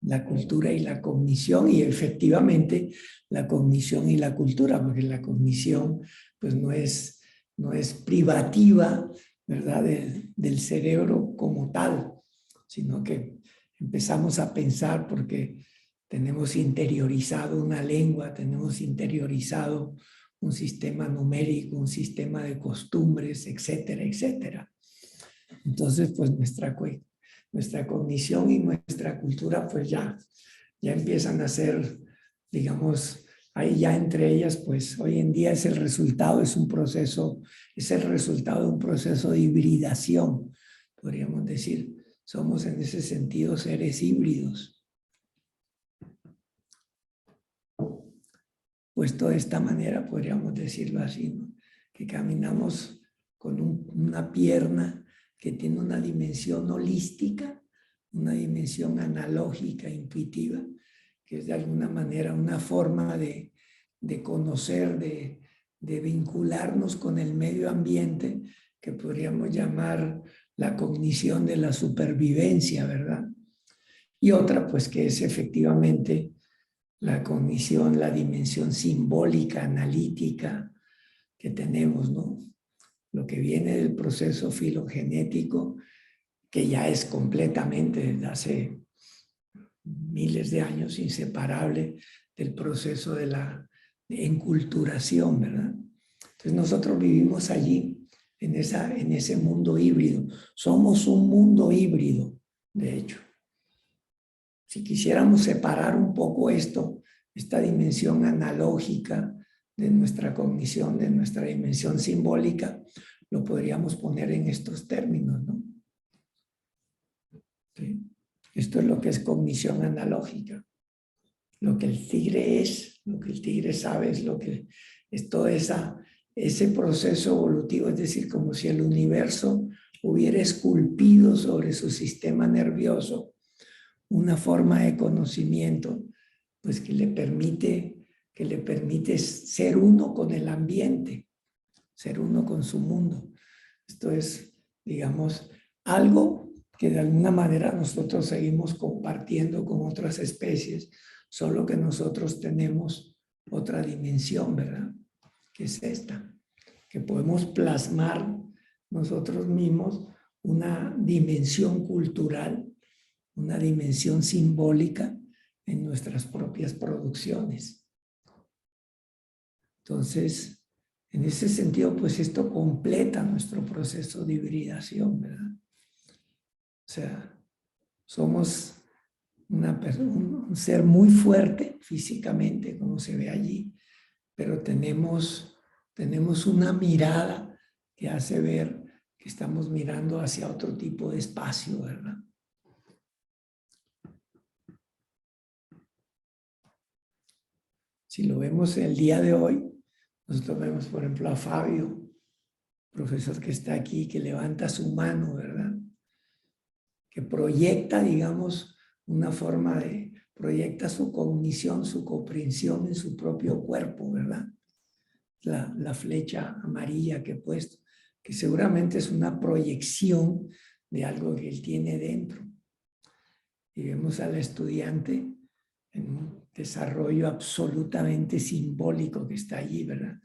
La cultura y la cognición, y efectivamente la cognición y la cultura, porque la cognición pues no es privativa, ¿verdad? Del cerebro como tal, sino que empezamos a pensar porque tenemos interiorizado una lengua, tenemos interiorizado un sistema numérico, un sistema de costumbres, etcétera, etcétera. Entonces, pues nuestra cognición y nuestra cultura pues ya empiezan a ser, digamos, ahí ya entre ellas, pues hoy en día es el resultado de un proceso de hibridación, podríamos decir. Somos en ese sentido seres híbridos. Puesto de esta manera, podríamos decirlo así, ¿no? Que caminamos con una pierna que tiene una dimensión holística, una dimensión analógica, intuitiva, que es de alguna manera una forma de conocer, de vincularnos con el medio ambiente, que podríamos llamar la cognición de la supervivencia, ¿verdad? Y otra, pues, que es efectivamente la cognición, la dimensión simbólica, analítica que tenemos, ¿no? Lo que viene del proceso filogenético, que ya es completamente desde hace miles de años inseparable del proceso de la enculturación, ¿verdad? Entonces nosotros vivimos allí, en ese mundo híbrido. Somos un mundo híbrido, de hecho. Si quisiéramos separar un poco esta dimensión analógica de nuestra cognición, de nuestra dimensión simbólica, lo podríamos poner en estos términos, ¿no? ¿Sí? Esto es lo que es cognición analógica. Lo que el tigre es, lo que el tigre sabe, es lo que es todo ese proceso evolutivo, es decir, como si el universo hubiera esculpido sobre su sistema nervioso una forma de conocimiento, pues que le permite ser uno con el ambiente, ser uno con su mundo. Esto es, digamos, algo que de alguna manera nosotros seguimos compartiendo con otras especies, solo que nosotros tenemos otra dimensión, ¿verdad? Que es esta, que podemos plasmar nosotros mismos una dimensión cultural, una dimensión simbólica en nuestras propias producciones. Entonces, en ese sentido, pues esto completa nuestro proceso de hibridación, ¿verdad? O sea, somos un ser muy fuerte físicamente, como se ve allí, pero tenemos una mirada que hace ver que estamos mirando hacia otro tipo de espacio, ¿verdad? Si lo vemos el día de hoy, nosotros vemos, por ejemplo, a Fabio, profesor que está aquí, que levanta su mano, ¿verdad? Que proyecta, digamos, proyecta su cognición, su comprensión en su propio cuerpo, ¿verdad? La flecha amarilla que he puesto, que seguramente es una proyección de algo que él tiene dentro. Y vemos al estudiante en un desarrollo absolutamente simbólico que está allí, ¿verdad?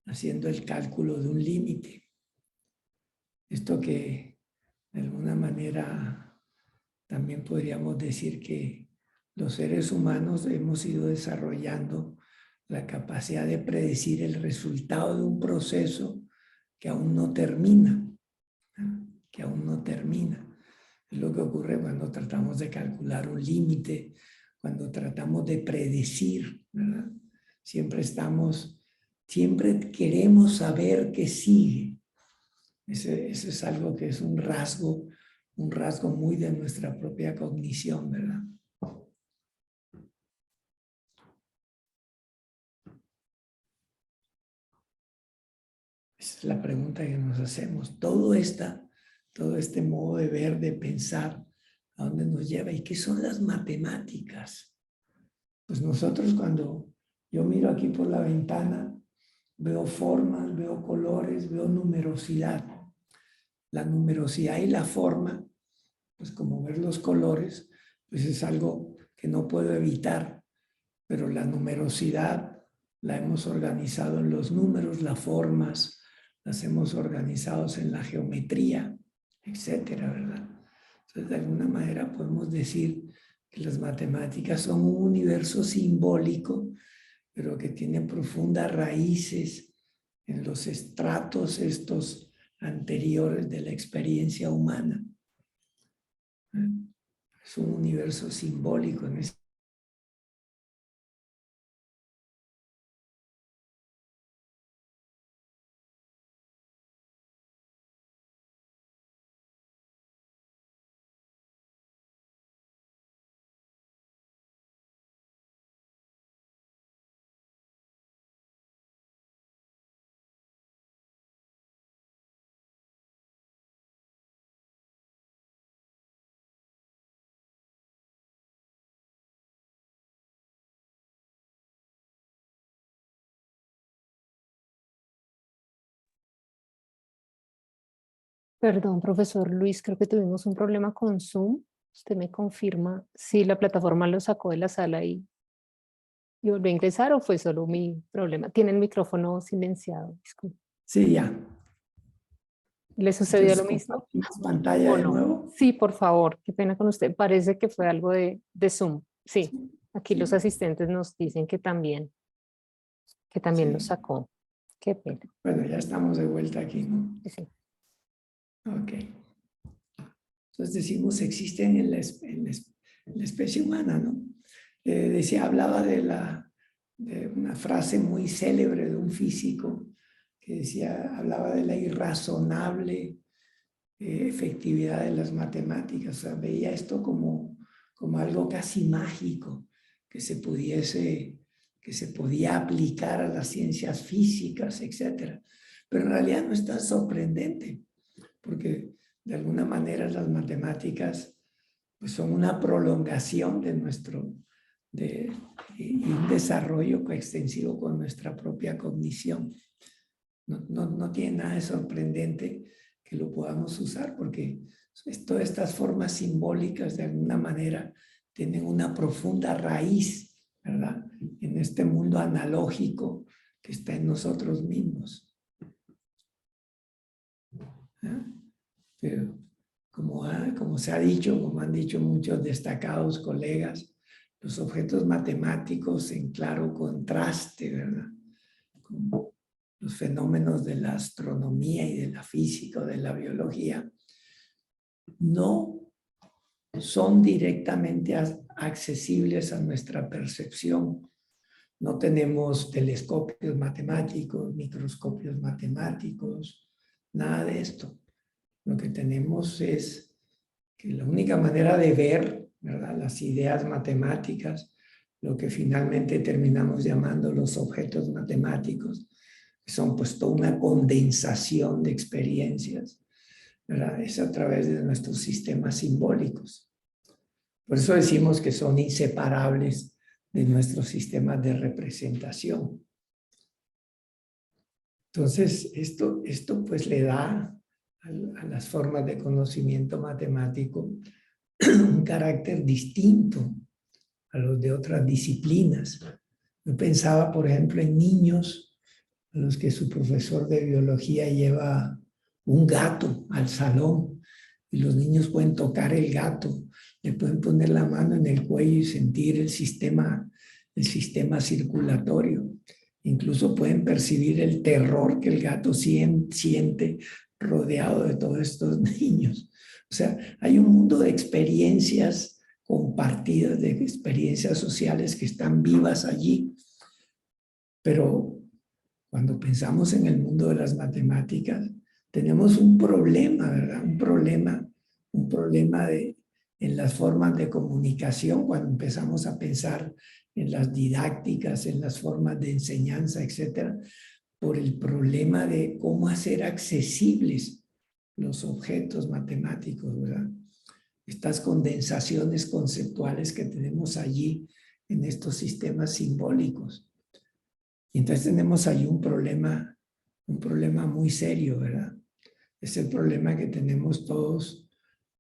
Haciendo el cálculo de un límite. Esto que de alguna manera también podríamos decir que los seres humanos hemos ido desarrollando la capacidad de predecir el resultado de un proceso que aún no termina, que aún no termina. Es lo que ocurre cuando tratamos de calcular un límite, cuando tratamos de predecir, ¿verdad? Siempre estamos siempre queremos saber qué sigue. Ese es algo que es un rasgo muy de nuestra propia cognición, ¿verdad? Esa es la pregunta que nos hacemos. Todo este modo de ver, de pensar, ¿a dónde nos lleva? ¿Y qué son las matemáticas? Pues nosotros cuando yo miro aquí por la ventana, veo formas, veo colores, veo numerosidad. La numerosidad y la forma, pues como ver los colores, pues es algo que no puedo evitar, pero la numerosidad la hemos organizado en los números, las formas, las hemos organizado en la geometría, etcétera, ¿verdad? Entonces, de alguna manera podemos decir que las matemáticas son un universo simbólico, pero que tiene profundas raíces en los estratos estos anteriores de la experiencia humana. Es un universo simbólico en este. Perdón, profesor Luis, creo que tuvimos un problema con Zoom. Usted me confirma si la plataforma lo sacó de la sala y volvió a ingresar o fue solo mi problema. Tiene el micrófono silenciado. Disculpe. Sí, ya. ¿Le sucedió Entonces, lo mismo ¿compartimos pantalla o de no? nuevo? Sí, por favor, qué pena con usted. Parece que fue algo de Zoom. Sí, aquí los Sí, asistentes nos dicen que también lo sí. sacó. Qué pena. Bueno, ya estamos de vuelta aquí, ¿no? Sí, sí. Ok. Entonces decimos, existen en la especie humana, ¿no? Hablaba de una frase muy célebre de un físico que decía, hablaba de la irrazonable efectividad de las matemáticas. O sea, veía esto como algo casi mágico que se podía aplicar a las ciencias físicas, etc. Pero en realidad no es tan sorprendente, porque de alguna manera las matemáticas pues son una prolongación y un desarrollo coextensivo con nuestra propia cognición. No tiene nada de sorprendente que lo podamos usar, porque todas estas formas simbólicas de alguna manera tienen una profunda raíz, ¿verdad? En este mundo analógico que está en nosotros mismos. Pero como se ha dicho, como han dicho muchos destacados colegas, los objetos matemáticos en claro contraste, ¿verdad? Con los fenómenos de la astronomía y de la física o de la biología, no son directamente accesibles a nuestra percepción. No tenemos telescopios matemáticos, microscopios matemáticos, nada de esto. Lo que tenemos es que la única manera de ver, ¿verdad?, las ideas matemáticas, lo que finalmente terminamos llamando los objetos matemáticos, que son pues toda una condensación de experiencias, ¿verdad?, es a través de nuestros sistemas simbólicos. Por eso decimos que son inseparables de nuestros sistemas de representación. Entonces, esto pues le da a las formas de conocimiento matemático un carácter distinto a los de otras disciplinas. Yo pensaba, por ejemplo, en niños a los que su profesor de biología lleva un gato al salón y los niños pueden tocar el gato, le pueden poner la mano en el cuello y sentir el sistema circulatorio. Incluso pueden percibir el terror que el gato siente rodeado de todos estos niños. O sea, hay un mundo de experiencias compartidas, de experiencias sociales que están vivas allí, pero Cuando pensamos en el mundo de las matemáticas, tenemos un problema, ¿verdad? Un problema en las formas de comunicación, cuando empezamos a pensar en las didácticas, en las formas de enseñanza, etcétera, por el problema de cómo hacer accesibles los objetos matemáticos, ¿verdad? Estas condensaciones conceptuales que tenemos allí en estos sistemas simbólicos. Y entonces tenemos ahí un problema muy serio, ¿verdad? Es el problema que tenemos todos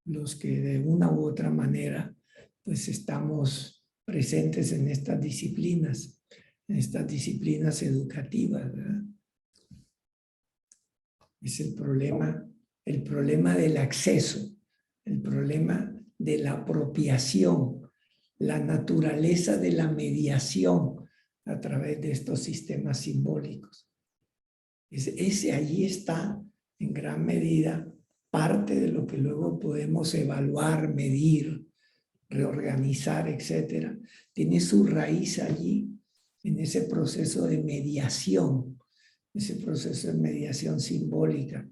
los que de una u otra manera pues estamos presentes en estas disciplinas educativas, ¿verdad? Es el problema del acceso, el problema de la apropiación, la naturaleza de la mediación a través de estos sistemas simbólicos. Allí está en gran medida parte de lo que luego podemos evaluar, medir, reorganizar, etcétera. Tiene su raíz allí en ese proceso de mediación, ese proceso de mediación simbólica,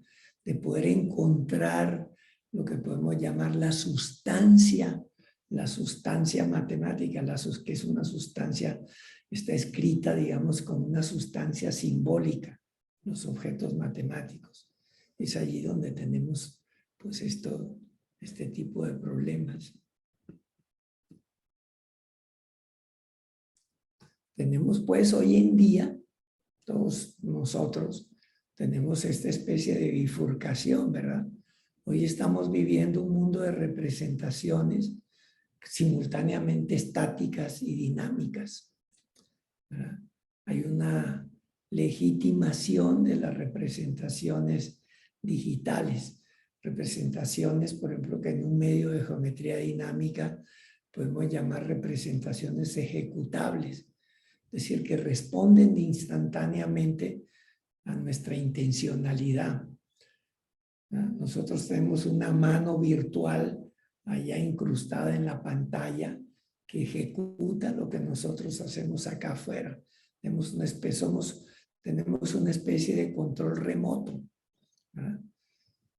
de poder encontrar lo que podemos llamar la sustancia matemática, que es una sustancia, está escrita, digamos, como una sustancia simbólica, los objetos matemáticos. Es allí donde tenemos, pues, este tipo de problemas. Tenemos, pues, hoy en día, todos nosotros tenemos esta especie de bifurcación, ¿verdad? Hoy estamos viviendo un mundo de representaciones simultáneamente estáticas y dinámicas, ¿verdad? Hay una legitimación de las representaciones digitales, representaciones, por ejemplo, que en un medio de geometría dinámica podemos llamar representaciones ejecutables, es decir, que responden instantáneamente a nuestra intencionalidad. Nosotros tenemos una mano virtual allá incrustada en la pantalla que ejecuta lo que nosotros hacemos acá afuera. Tenemos una especie de control remoto, ¿verdad?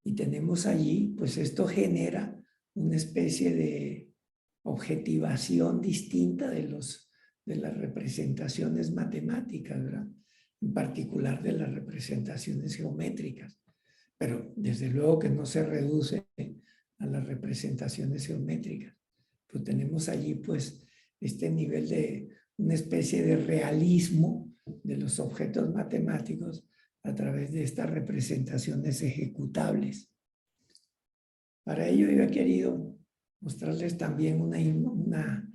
Y tenemos allí, pues esto genera una especie de objetivación distinta de las representaciones matemáticas, ¿verdad? En particular de las representaciones geométricas. Pero desde luego que no se reduce a las representaciones geométricas. Pues tenemos allí, pues, este nivel de una especie de realismo de los objetos matemáticos a través de estas representaciones ejecutables. Para ello yo he querido mostrarles también una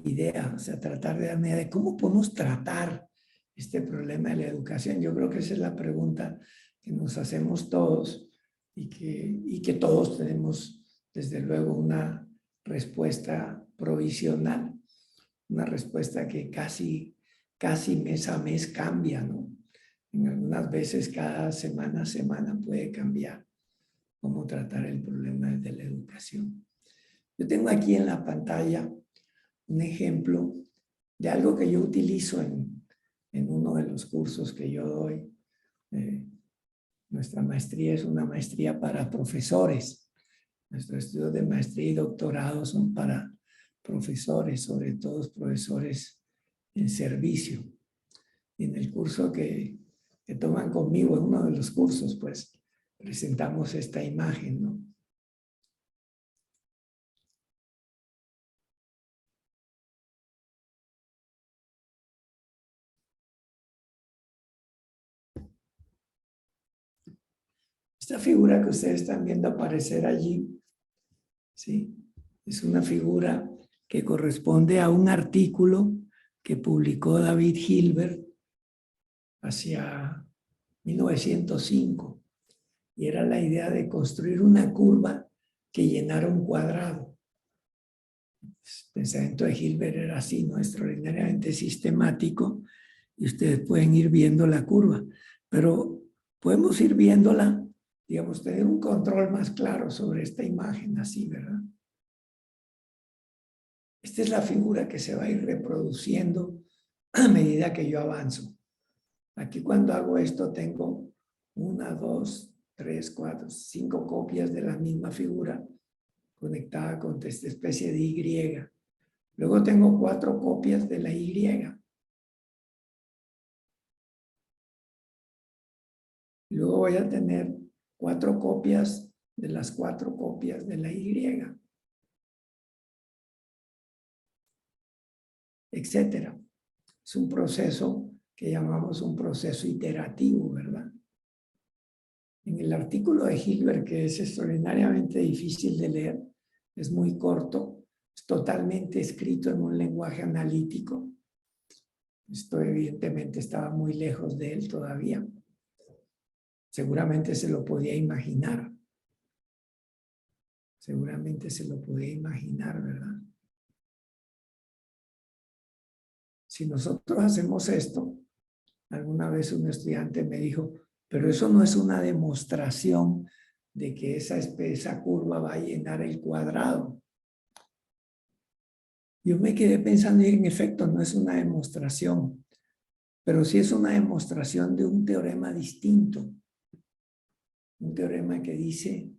idea, o sea, tratar de dar una idea de cómo podemos tratar este problema de la educación. Yo creo que esa es la pregunta que nos hacemos todos y que todos tenemos, desde luego, una respuesta provisional, una respuesta que casi mes a mes cambia, ¿no? En algunas veces cada semana puede cambiar cómo tratar el problema de la educación. Yo tengo aquí en la pantalla un ejemplo de algo que yo utilizo en uno de los cursos que yo doy. Nuestra maestría es una maestría para profesores. Nuestros estudios de maestría y doctorado son para profesores, sobre todo profesores en servicio. Y en el curso que toman conmigo, en uno de los cursos, pues, presentamos esta imagen, ¿no? Esta figura que ustedes están viendo aparecer allí, ¿sí? Es una figura que corresponde a un artículo que publicó David Hilbert hacia 1905. Y era la idea de construir una curva que llenara un cuadrado. El pensamiento de Hilbert era así, ¿no? Extraordinariamente sistemático, y ustedes pueden ir viendo la curva, pero podemos ir viéndola, digamos, tener un control más claro sobre esta imagen, así, ¿verdad? Esta es la figura que se va a ir reproduciendo a medida que yo avanzo. Aquí cuando hago esto tengo 1, 2, 3, 4, 5 copias de la misma figura conectada con esta especie de Y. Luego tengo 4 copias de la Y. Luego voy a tener 4 copias de las 4 copias de la Y, etcétera. Es un proceso que llamamos un proceso iterativo, ¿verdad? En el artículo de Hilbert, que es extraordinariamente difícil de leer, es muy corto, es totalmente escrito en un lenguaje analítico. Esto evidentemente estaba muy lejos de él todavía. Seguramente se lo podía imaginar. Seguramente se lo podía imaginar, ¿verdad? Si nosotros hacemos esto, alguna vez un estudiante me dijo, pero eso no es una demostración de que esa curva va a llenar el cuadrado. Yo me quedé pensando y en efecto no es una demostración, pero sí es una demostración de un teorema distinto. Un teorema que dice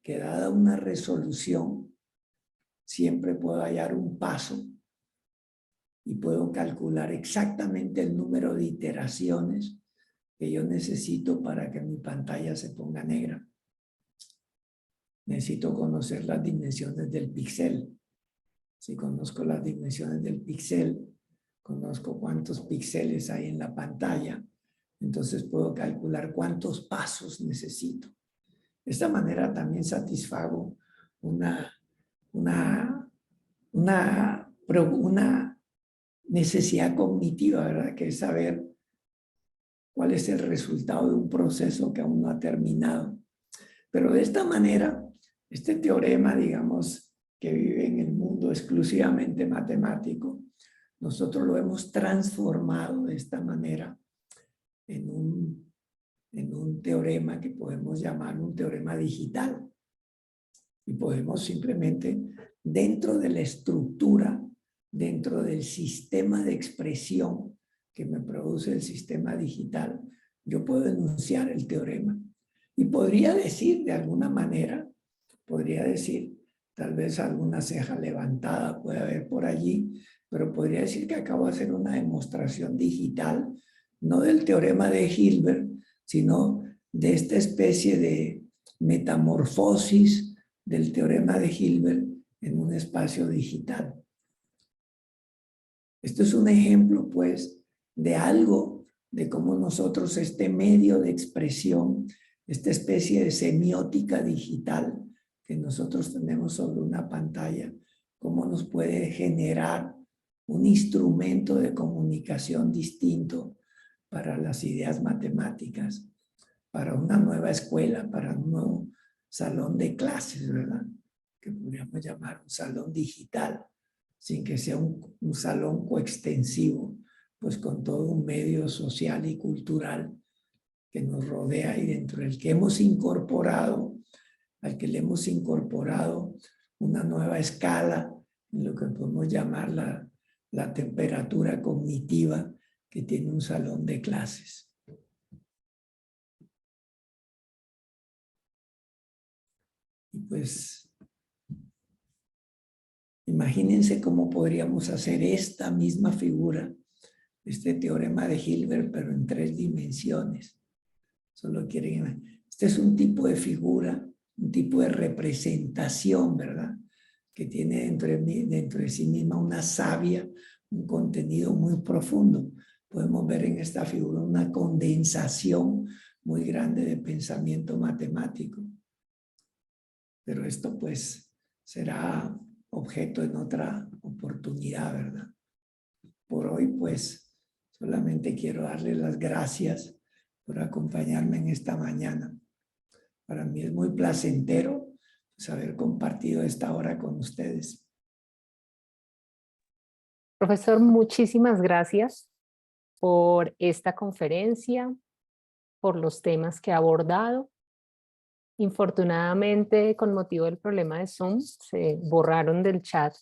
que dada una resolución, siempre puedo hallar un paso y puedo calcular exactamente el número de iteraciones que yo necesito para que mi pantalla se ponga negra. Necesito conocer las dimensiones del píxel. Si conozco las dimensiones del píxel, conozco cuántos píxeles hay en la pantalla, entonces puedo calcular cuántos pasos necesito. De esta manera también satisfago una necesidad cognitiva, ¿verdad? Que es saber cuál es el resultado de un proceso que aún no ha terminado. Pero de esta manera, este teorema, digamos, que vive en el mundo exclusivamente matemático, nosotros lo hemos transformado de esta manera en un teorema que podemos llamar un teorema digital. Y podemos simplemente, dentro de la estructura, dentro del sistema de expresión que me produce el sistema digital, yo puedo enunciar el teorema. Y podría decir, de alguna manera, podría decir, tal vez alguna ceja levantada puede haber por allí, pero podría decir que acabo de hacer una demostración digital, no del teorema de Hilbert, sino de esta especie de metamorfosis del teorema de Hilbert en un espacio digital. Esto es un ejemplo, pues, de algo, de cómo nosotros este medio de expresión, esta especie de semiótica digital que nosotros tenemos sobre una pantalla, cómo nos puede generar un instrumento de comunicación distinto para las ideas matemáticas, para una nueva escuela, para un nuevo salón de clases, ¿verdad? Que podríamos llamar un salón digital, sin que sea un salón coextensivo, pues con todo un medio social y cultural que nos rodea y dentro del que hemos incorporado, al que le hemos incorporado una nueva escala en lo que podemos llamar la temperatura cognitiva que tiene un salón de clases. Y pues, imagínense cómo podríamos hacer esta misma figura, este teorema de Hilbert, pero en 3 dimensiones. Solo quieren, este es un tipo de figura, un tipo de representación, ¿verdad? Que tiene dentro de sí misma una savia, un contenido muy profundo. Podemos ver en esta figura una condensación muy grande de pensamiento matemático. Pero esto pues será objeto en otra oportunidad, ¿verdad? Por hoy pues solamente quiero darles las gracias por acompañarme en esta mañana. Para mí es muy placentero pues, haber compartido esta hora con ustedes. Profesor, muchísimas gracias por esta conferencia, por los temas que ha abordado. Infortunadamente, con motivo del problema de Zoom, se borraron del chat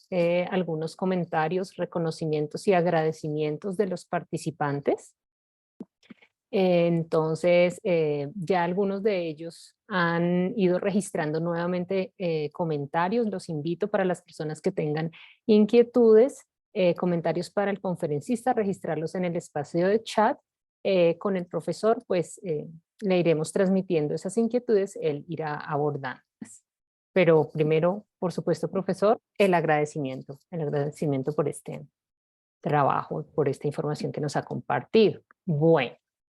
algunos comentarios, reconocimientos y agradecimientos de los participantes. Entonces, ya algunos de ellos han ido registrando nuevamente comentarios. Los invito para las personas que tengan inquietudes, comentarios para el conferencista, registrarlos en el espacio de chat. Con el profesor, pues le iremos transmitiendo esas inquietudes, él irá abordándolas. Pero primero, por supuesto, profesor, el agradecimiento por este trabajo, por esta información que nos ha compartido. Bueno.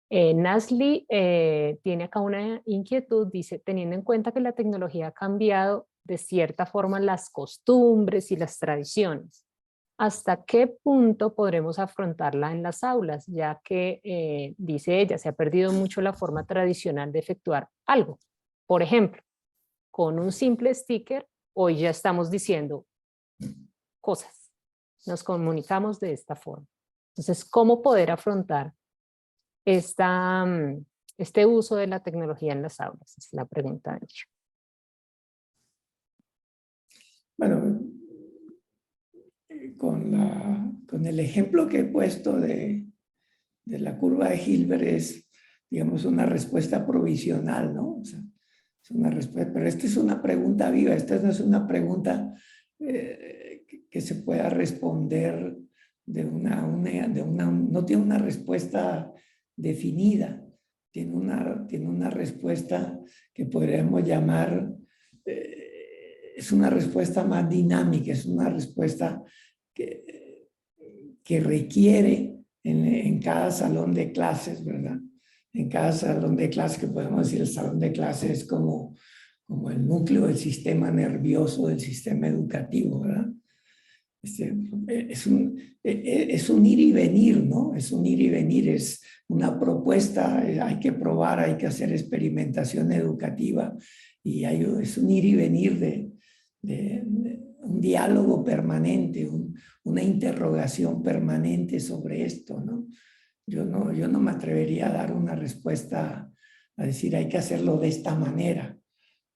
Nasli tiene acá una inquietud, dice, teniendo en cuenta que la tecnología ha cambiado de cierta forma las costumbres y las tradiciones, ¿hasta qué punto podremos afrontarla en las aulas? Ya que, dice ella, se ha perdido mucho la forma tradicional de efectuar algo. Por ejemplo, con un simple sticker, hoy ya estamos diciendo cosas, nos comunicamos de esta forma. Entonces, ¿cómo poder afrontar este uso de la tecnología en las aulas? Es la pregunta de ella. Bueno, con el ejemplo que he puesto de la curva de Hilbert es, digamos, una respuesta provisional, ¿no? O sea, es una respuesta, pero esta es una pregunta viva, esta no es una pregunta que se pueda responder no tiene una respuesta definida, tiene una respuesta que podríamos llamar, es una respuesta más dinámica, es una respuesta que requiere en cada salón de clases, ¿verdad? En cada salón de clases, que podemos decir el salón de clases es como el núcleo del sistema nervioso del sistema educativo, ¿verdad? Es un ir y venir, ¿no? Es un ir y venir, es una propuesta, hay que probar, hay que hacer experimentación educativa y es un ir y venir de un diálogo permanente, una interrogación permanente sobre esto, ¿no? Yo no me atrevería a dar una respuesta, a decir hay que hacerlo de esta manera.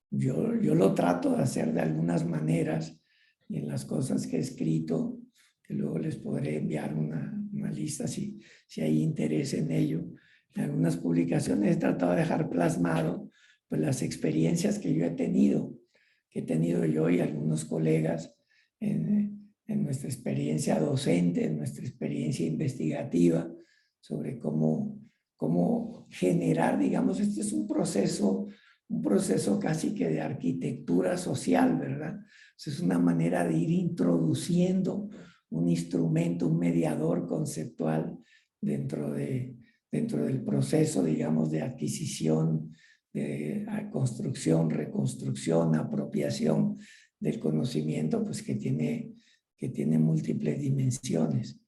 Yo lo trato de hacer de algunas maneras y en las cosas que he escrito, que luego les podré enviar una lista si hay interés en ello. En algunas publicaciones he tratado de dejar plasmado pues, las experiencias que yo he tenido, que he tenido yo y algunos colegas en nuestra experiencia docente, en nuestra experiencia investigativa, sobre cómo generar, digamos, este es un proceso casi que de arquitectura social, ¿verdad? Es una manera de ir introduciendo un instrumento, un mediador conceptual dentro del proceso, digamos, de adquisición, de construcción, reconstrucción, apropiación del conocimiento, pues que tiene múltiples dimensiones.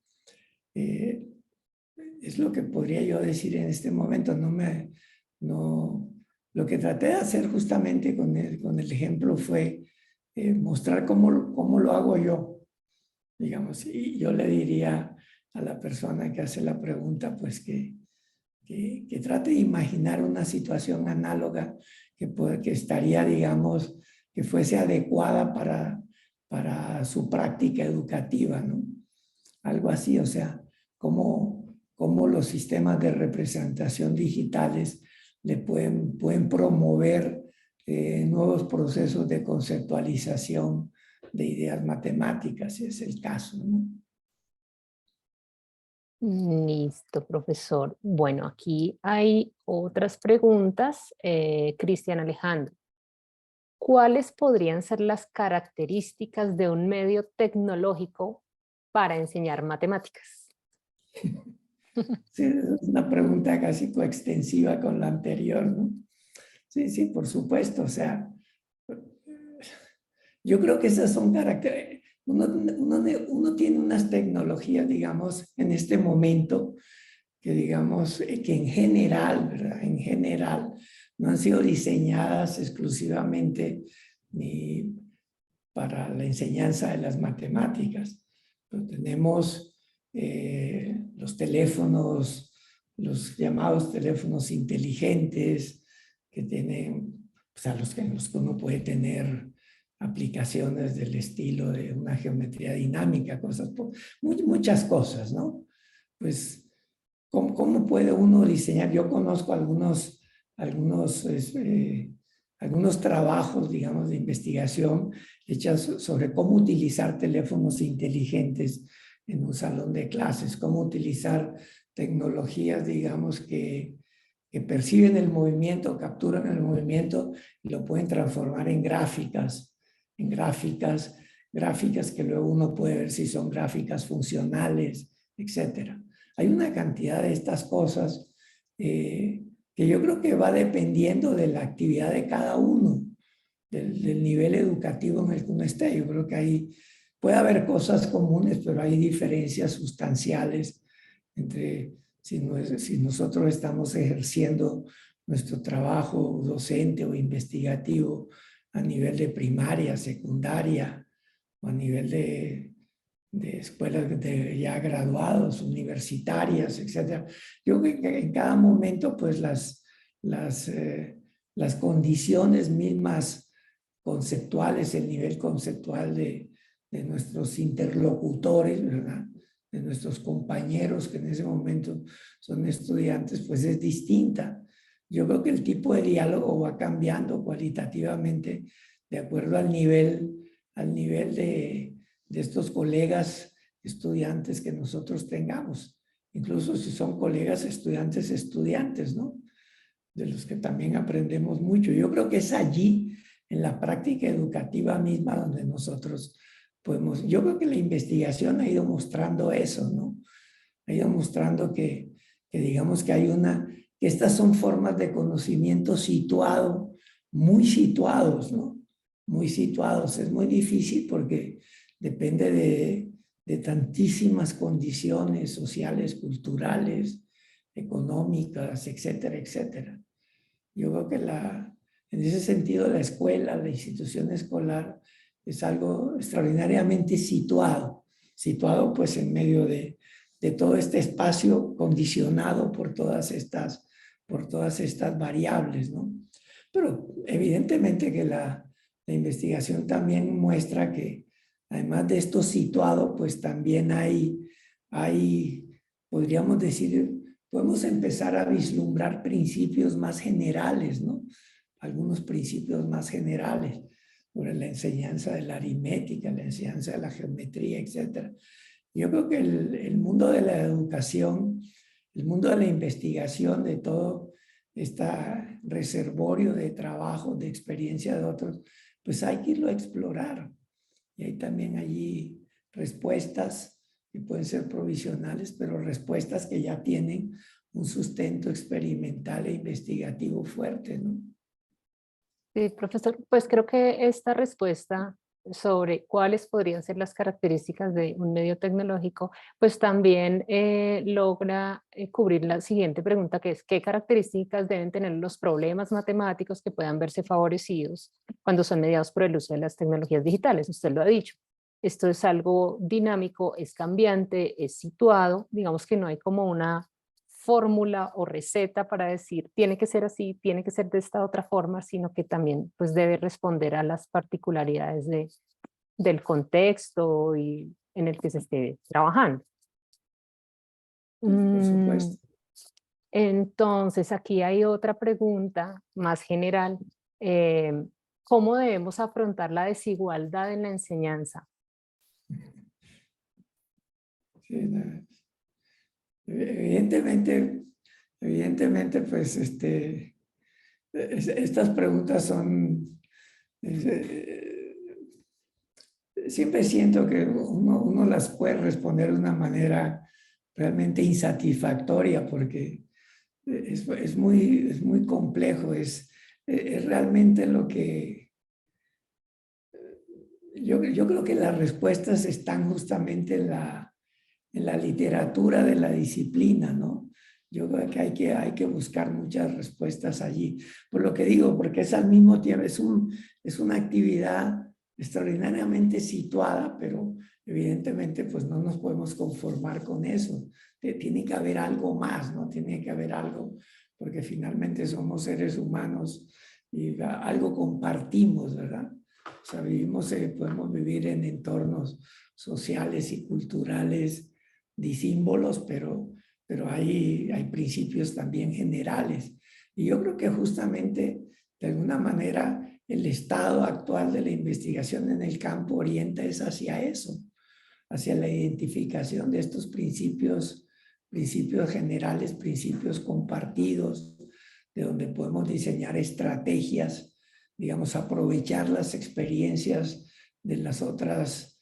Es lo que podría yo decir en este momento. Lo que traté de hacer justamente con el ejemplo fue mostrar cómo lo hago yo, digamos, y yo le diría a la persona que hace la pregunta, pues que trate de imaginar una situación análoga que estaría, digamos, que fuese adecuada para su práctica educativa, ¿no? Algo así, o sea, cómo los sistemas de representación digitales le pueden promover nuevos procesos de conceptualización de ideas matemáticas, si es el caso, ¿no? Listo, profesor. Bueno, aquí hay otras preguntas. Cristian Alejandro, ¿cuáles podrían ser las características de un medio tecnológico para enseñar matemáticas? Sí, es una pregunta casi coextensiva con la anterior, ¿no? Sí, por supuesto. O sea, yo creo que esas son características. Uno tiene unas tecnologías, digamos, en este momento, que digamos, que en general, ¿verdad? En general, no han sido diseñadas exclusivamente ni para la enseñanza de las matemáticas. Pero tenemos los teléfonos, los llamados teléfonos inteligentes, que tienen, pues a los que uno puede tener aplicaciones del estilo de una geometría dinámica, muchas cosas, ¿no? Pues ¿Cómo puede uno diseñar? Yo conozco algunos trabajos, digamos, de investigación hechos sobre cómo utilizar teléfonos inteligentes en un salón de clases, cómo utilizar tecnologías, digamos, que perciben el movimiento, capturan el movimiento y lo pueden transformar en gráficas que luego uno puede ver si son gráficas funcionales, etcétera. Hay una cantidad de estas cosas que yo creo que va dependiendo de la actividad de cada uno, del nivel educativo en el que uno esté. Yo creo que puede haber cosas comunes, pero hay diferencias sustanciales entre si nosotros estamos ejerciendo nuestro trabajo docente o investigativo a nivel de primaria, secundaria, o a nivel de escuelas de ya graduados, universitarias, etc. Yo creo que en cada momento, pues las condiciones mismas conceptuales, el nivel conceptual de nuestros interlocutores, ¿verdad? De nuestros compañeros que en ese momento son estudiantes, pues es distinta. Yo creo que el tipo de diálogo va cambiando cualitativamente de acuerdo al nivel de estos colegas estudiantes que nosotros tengamos, incluso si son colegas estudiantes, ¿no? De los que también aprendemos mucho. Yo creo que es allí, en la práctica educativa misma, donde nosotros podemos, yo creo que la investigación ha ido mostrando eso, ¿no? Ha ido mostrando que digamos que que estas son formas de conocimiento situado, muy situados, ¿no? Muy situados. Es muy difícil porque depende de tantísimas condiciones sociales, culturales, económicas, etcétera, etcétera. Yo creo que en ese sentido la escuela, la institución escolar es algo extraordinariamente situado pues en medio de todo este espacio condicionado por todas estas variables, ¿no? Pero evidentemente que la investigación también muestra que además de esto situado, pues también podríamos decir, podemos empezar a vislumbrar principios más generales, ¿no? Algunos principios más generales sobre la enseñanza de la aritmética, la enseñanza de la geometría, etc. Yo creo que el mundo de la educación, el mundo de la investigación, de todo este reservorio de trabajo, de experiencia de otros, pues hay que irlo a explorar. Y hay también allí respuestas que pueden ser provisionales, pero respuestas que ya tienen un sustento experimental e investigativo fuerte, ¿no? Sí, profesor, pues creo que esta respuesta sobre cuáles podrían ser las características de un medio tecnológico, pues también logra cubrir la siguiente pregunta, que es ¿qué características deben tener los problemas matemáticos que puedan verse favorecidos cuando son mediados por el uso de las tecnologías digitales? Usted lo ha dicho. Esto es algo dinámico, es cambiante, es situado, digamos que no hay como una fórmula o receta para decir tiene que ser así, tiene que ser de esta otra forma, sino que también pues debe responder a las particularidades del contexto y en el que se esté trabajando. Por supuesto. Entonces aquí hay otra pregunta más general. ¿Cómo debemos afrontar la desigualdad en la enseñanza? Sí, no. Evidentemente, pues estas preguntas son, siempre siento que uno las puede responder de una manera realmente insatisfactoria porque es muy complejo, es realmente lo que yo creo que las respuestas están justamente en la literatura de la disciplina, ¿no? Yo creo que hay que buscar muchas respuestas allí. Por lo que digo, porque es al mismo tiempo, es una actividad extraordinariamente situada, pero evidentemente pues no nos podemos conformar con eso. Tiene que haber algo más, ¿no? Tiene que haber algo, porque finalmente somos seres humanos y algo compartimos, ¿verdad? O sea, podemos vivir en entornos sociales y culturales disímbolos, pero pero hay principios también generales. Y yo creo que justamente, de alguna manera, el estado actual de la investigación en el campo orienta es hacia eso, hacia la identificación de estos principios generales, principios compartidos, de donde podemos diseñar estrategias, digamos, aprovechar las experiencias de las otras,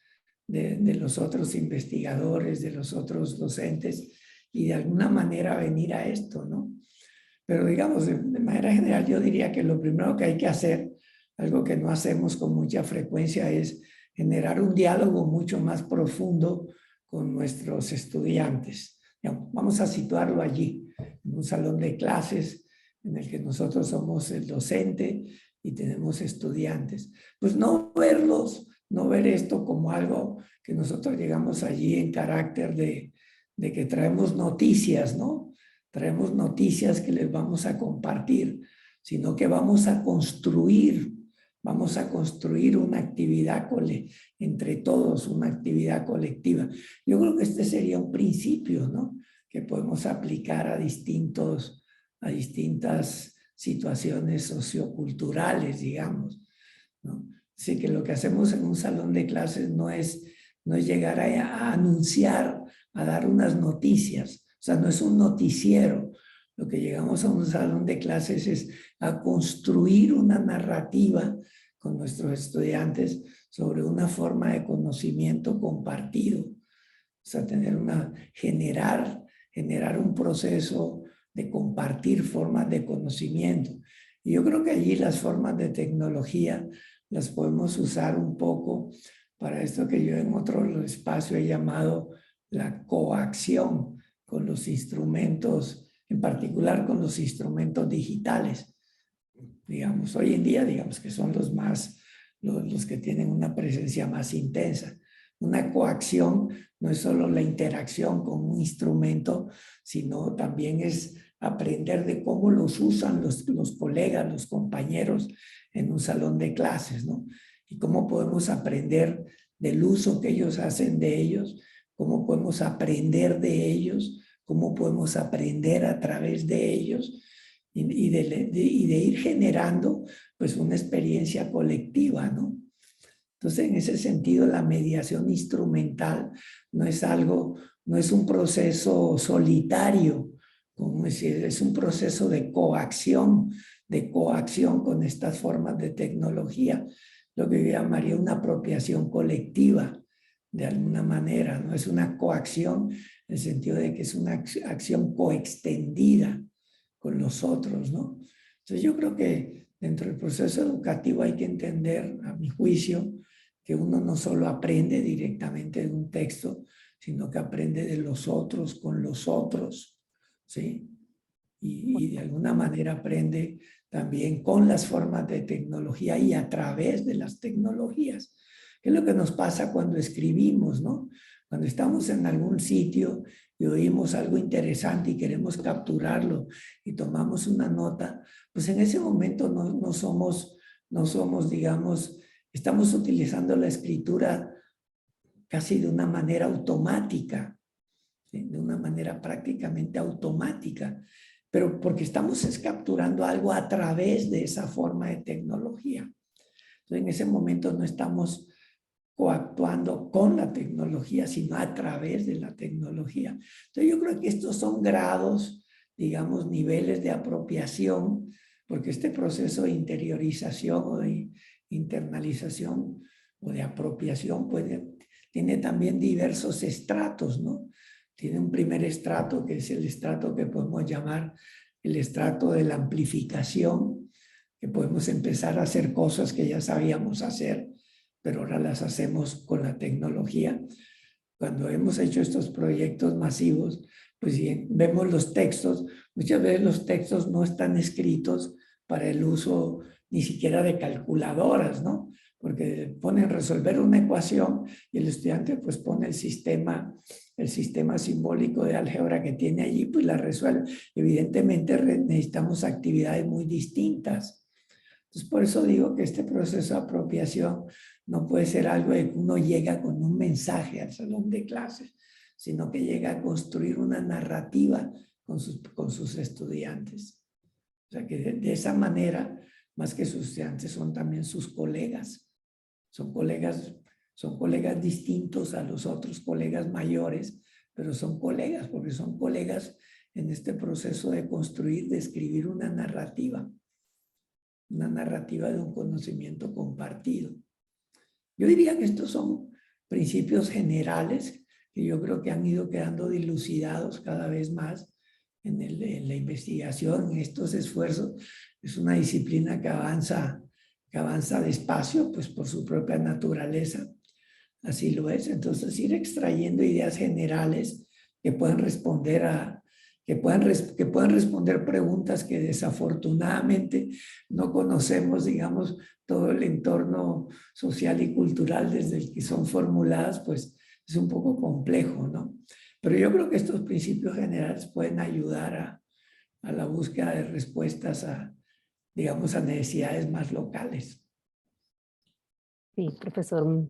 de los otros investigadores, de los otros docentes, y de alguna manera venir a esto, ¿no? Pero digamos, de manera general, yo diría que lo primero que hay que hacer, algo que no hacemos con mucha frecuencia, es generar un diálogo mucho más profundo con nuestros estudiantes. Vamos a situarlo allí, en un salón de clases en el que nosotros somos el docente y tenemos estudiantes. Pues no verlos, no ver esto como algo que nosotros llegamos allí en carácter de que traemos noticias, ¿no? Traemos noticias que les vamos a compartir, sino que vamos a construir una actividad entre todos, una actividad colectiva. Yo creo que este sería un principio, ¿no? Que podemos aplicar a distintas situaciones socioculturales, digamos, ¿no? Así que lo que hacemos en un salón de clases no es llegar a anunciar, a dar unas noticias, o sea, no es un noticiero. Lo que llegamos a un salón de clases es a construir una narrativa con nuestros estudiantes sobre una forma de conocimiento compartido. O sea, generar un proceso de compartir formas de conocimiento. Y yo creo que allí las formas de tecnología las podemos usar un poco para esto que yo en otro espacio he llamado la coacción con los instrumentos, en particular con los instrumentos digitales. Digamos, hoy en día, digamos que son los que tienen una presencia más intensa. Una coacción no es solo la interacción con un instrumento, sino también es aprender de cómo los usan los colegas, los compañeros en un salón de clases, ¿no? Y cómo podemos aprender del uso que ellos hacen de ellos, cómo podemos aprender de ellos, cómo podemos aprender a través de ellos y de ir generando pues una experiencia colectiva, ¿no? Entonces, en ese sentido, la mediación instrumental no es un proceso solitario, como decir, es un proceso de coacción con estas formas de tecnología, lo que yo llamaría una apropiación colectiva, de alguna manera, ¿no? Es una coacción en el sentido de que es una acción coextendida con los otros, ¿no? Entonces, yo creo que dentro del proceso educativo hay que entender, a mi juicio, que uno no solo aprende directamente de un texto, sino que aprende de los otros con los otros, ¿sí? Y de alguna manera aprende también con las formas de tecnología y a través de las tecnologías. ¿Qué es lo que nos pasa cuando escribimos, no? Cuando estamos en algún sitio y oímos algo interesante y queremos capturarlo y tomamos una nota, pues en ese momento no somos, digamos, estamos utilizando la escritura casi de una manera automática, ¿sí? De una manera prácticamente automática, pero porque estamos capturando algo a través de esa forma de tecnología. Entonces, en ese momento no estamos coactuando con la tecnología, sino a través de la tecnología. Entonces, yo creo que estos son grados, digamos, niveles de apropiación, porque este proceso de interiorización o de internalización o de apropiación tiene también diversos estratos, ¿no? Tiene un primer estrato que es el estrato que podemos llamar el estrato de la amplificación, que podemos empezar a hacer cosas que ya sabíamos hacer, pero ahora las hacemos con la tecnología. Cuando hemos hecho estos proyectos masivos, pues vemos los textos, muchas veces los textos no están escritos para el uso ni siquiera de calculadoras, ¿no? Porque ponen resolver una ecuación y el estudiante pues pone el sistema simbólico de álgebra que tiene allí, pues la resuelve. Evidentemente necesitamos actividades muy distintas. Entonces, por eso digo que este proceso de apropiación no puede ser algo de que uno llega con un mensaje al salón de clases, sino que llega a construir una narrativa con sus estudiantes. O sea que de esa manera, más que sus estudiantes, son también sus colegas. Son colegas distintos a los otros colegas mayores, pero son colegas, porque son colegas en este proceso de construir, de escribir una narrativa de un conocimiento compartido. Yo diría que estos son principios generales que yo creo que han ido quedando dilucidados cada vez más en la investigación, en estos esfuerzos. Es una disciplina que avanza despacio, pues por su propia naturaleza. Así lo es. Entonces, ir extrayendo ideas generales que puedan responder preguntas que desafortunadamente no conocemos, digamos, todo el entorno social y cultural desde el que son formuladas, pues es un poco complejo, ¿no? Pero yo creo que estos principios generales pueden ayudar a la búsqueda de respuestas digamos, a necesidades más locales. Sí, profesor,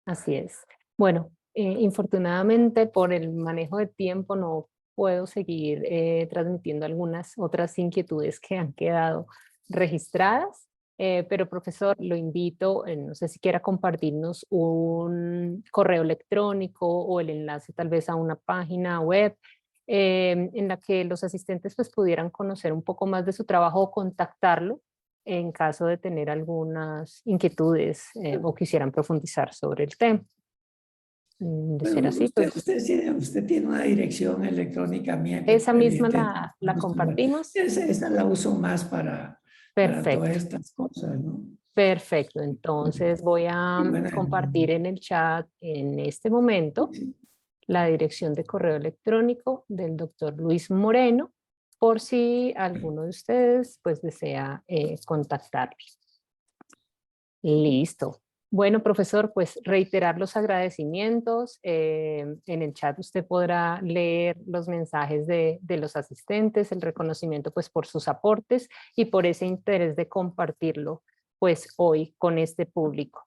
así es. Bueno, infortunadamente por el manejo de tiempo no puedo seguir transmitiendo algunas otras inquietudes que han quedado registradas, pero profesor, lo invito, no sé si quiera compartirnos un correo electrónico o el enlace tal vez a una página web en la que los asistentes pues pudieran conocer un poco más de su trabajo o contactarlo en caso de tener algunas inquietudes o quisieran profundizar sobre el tema. De ser Bueno, así, pues usted tiene una dirección electrónica mía que esa misma evidentemente la compartimos. esa la uso más para todas Perfecto, estas cosas, ¿no? perfecto. Entonces voy a Y bueno, compartir en el chat en este momento la dirección de correo electrónico del doctor Luis Moreno, por si alguno de ustedes pues desea contactarme. Listo. Bueno, profesor, pues reiterar los agradecimientos. En el chat usted podrá leer los mensajes de los asistentes, el reconocimiento pues por sus aportes y por ese interés de compartirlo pues hoy con este público.